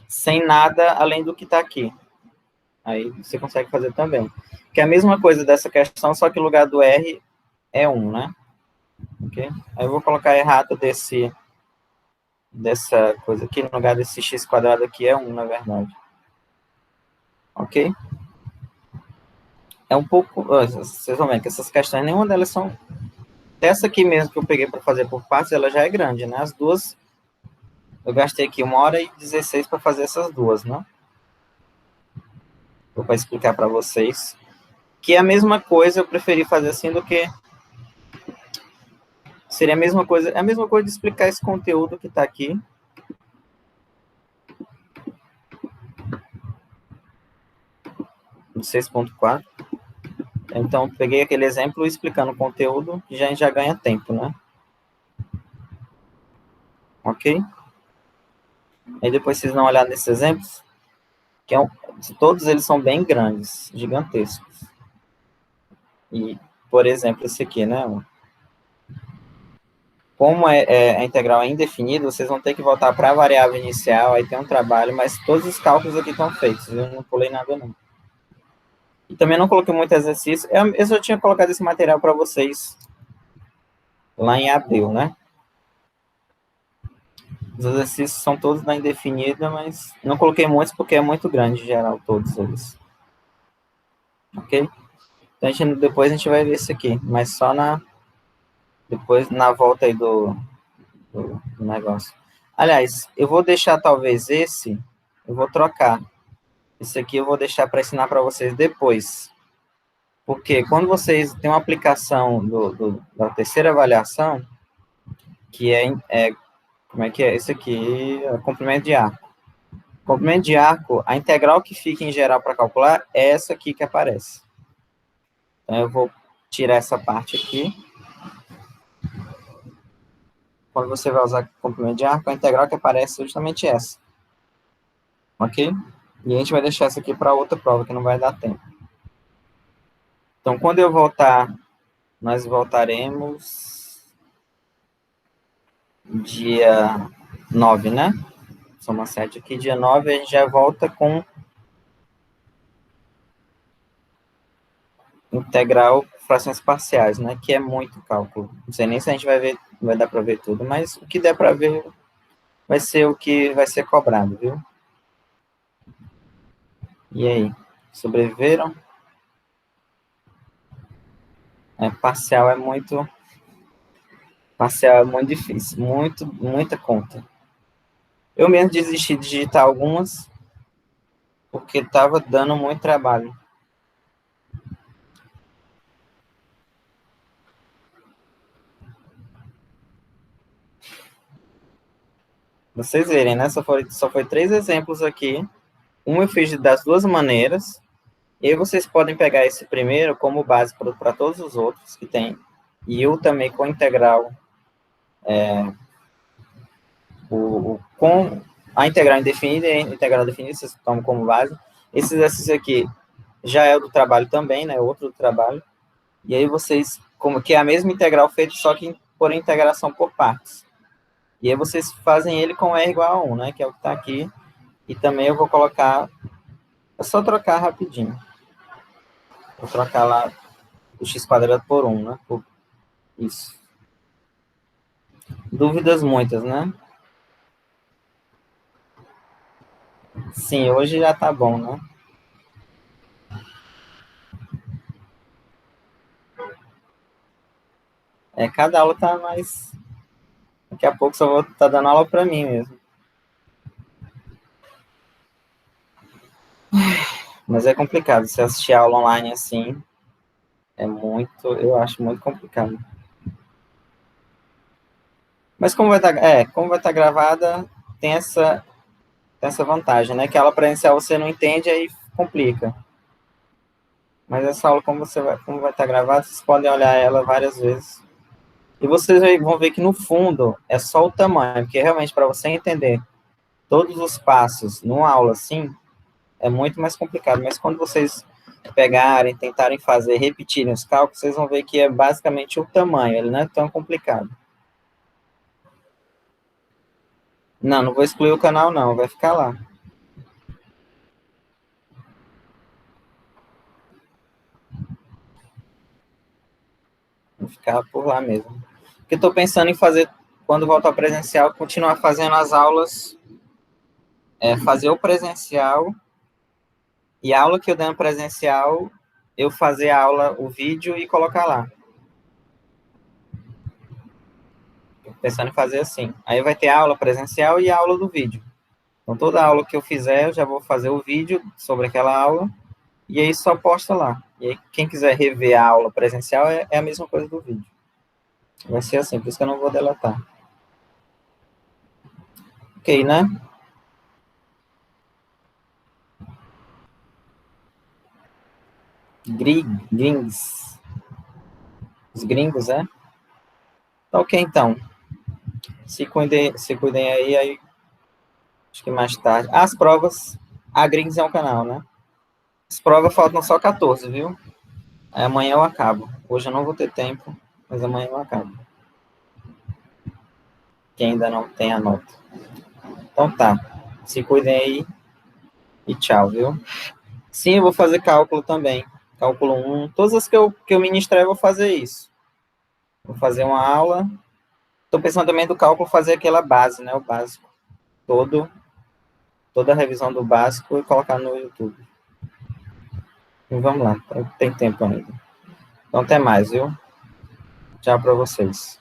Sem nada além do que está aqui. Aí você consegue fazer também. Que é a mesma coisa dessa questão, só que o lugar do R é 1, né? Ok? Aí eu vou colocar errado dessa coisa aqui, no lugar desse x² aqui é 1, na verdade. Ok? É um pouco... Vocês vão ver que essas questões, nenhuma delas são... Essa aqui mesmo que eu peguei para fazer por partes, ela já é grande, né? As duas, eu gastei aqui 1h16 para fazer essas duas, né? Vou para explicar para vocês. Que é a mesma coisa, eu preferi fazer assim do que... Seria a mesma coisa de explicar esse conteúdo que está aqui. No 6.4. Então, peguei aquele exemplo explicando o conteúdo, que já ganha tempo, né? Ok? Aí depois vocês vão olhar nesses exemplos, que todos eles são bem grandes, gigantescos. E, por exemplo, esse aqui, né? Como a integral é indefinida, vocês vão ter que voltar para a variável inicial, aí tem um trabalho, mas todos os cálculos aqui estão feitos, eu não pulei nada não. E também não coloquei muito exercício, eu só tinha colocado esse material para vocês lá em abril, né? Os exercícios são todos na indefinida, mas não coloquei muitos porque é muito grande em geral, todos eles. Ok? Então, depois a gente vai ver isso aqui, mas só depois na volta aí do negócio. Aliás, eu vou deixar talvez eu vou trocar. Esse aqui eu vou deixar para ensinar para vocês depois. Porque quando vocês têm uma aplicação da terceira avaliação, que como é que é? Esse aqui é comprimento de arco. Comprimento de arco, a integral que fica em geral para calcular é essa aqui que aparece. Então, eu vou tirar essa parte aqui. quando você vai usar complemento de arco, a integral que aparece é justamente essa. Ok? E a gente vai deixar essa aqui para outra prova, que não vai dar tempo. Então, quando eu voltar, nós voltaremos dia 9, né? Soma 7 aqui, dia 9, a gente já volta com integral frações parciais, né? Que é muito cálculo. Não sei nem se a gente vai ver, vai dar para ver tudo, mas o que der para ver vai ser o que vai ser cobrado, viu? E aí, sobreviveram? Parcial é muito difícil, muita conta. Eu mesmo desisti de digitar algumas porque estava dando muito trabalho. Vocês verem, né? Só foi 3 exemplos aqui. Um eu fiz das duas maneiras. E aí vocês podem pegar esse primeiro como base para todos os outros que tem. E eu também com integral. Com a integral indefinida e a integral definida, vocês tomam como base. Esse exercício aqui já é o do trabalho também, né? Outro do trabalho. E aí vocês, como que é a mesma integral feita, só que por integração por partes. E aí vocês fazem ele com R igual a 1, né? Que é o que está aqui. E também eu vou colocar... É só trocar rapidinho. Vou trocar lá o x² por 1, né? Isso. Dúvidas muitas, né? Sim, hoje já tá bom, né? Cada aula tá mais... Daqui a pouco só vou estar dando aula para mim mesmo. Mas é complicado. Se assistir a aula online assim, eu acho muito complicado. Mas como vai estar gravada, tem essa vantagem, né? Que a aula presencial você não entende, aí complica. Mas essa aula, como vai estar gravada, vocês podem olhar ela várias vezes. E vocês vão ver que no fundo é só o tamanho, porque realmente para você entender todos os passos numa aula assim, é muito mais complicado. Mas quando vocês pegarem, tentarem fazer, repetirem os cálculos, vocês vão ver que é basicamente o tamanho, ele não é tão complicado. Não vou excluir o canal não, vai ficar lá. Vou ficar por lá mesmo. Porque estou pensando em fazer, quando voltar ao presencial, continuar fazendo as aulas, fazer o presencial, e a aula que eu der no presencial, eu fazer a aula, o vídeo e colocar lá. Tô pensando em fazer assim. Aí vai ter a aula presencial e a aula do vídeo. Então, toda aula que eu fizer, eu já vou fazer o vídeo sobre aquela aula, e aí só posta lá. E aí, quem quiser rever a aula presencial, é a mesma coisa do vídeo. Vai ser assim, por isso que eu não vou deletar. Ok, né? Gringos. Os gringos, é? Tá ok, então. Se cuidem aí, acho que mais tarde. As provas, a Gringos é um canal, né? As provas faltam só 14, viu? Aí amanhã eu acabo. Hoje eu não vou ter tempo, mas amanhã eu acabo. Quem ainda não tem, anota. Então tá. Se cuidem aí e tchau, viu? Sim, eu vou fazer cálculo também. Cálculo 1. Todas as que eu ministrar, eu vou fazer isso. Vou fazer uma aula. Estou pensando também do cálculo fazer aquela base, né? O básico. Toda a revisão do básico e colocar no YouTube. E vamos lá. Tem tempo ainda. Então, até mais, viu? Tchau para vocês.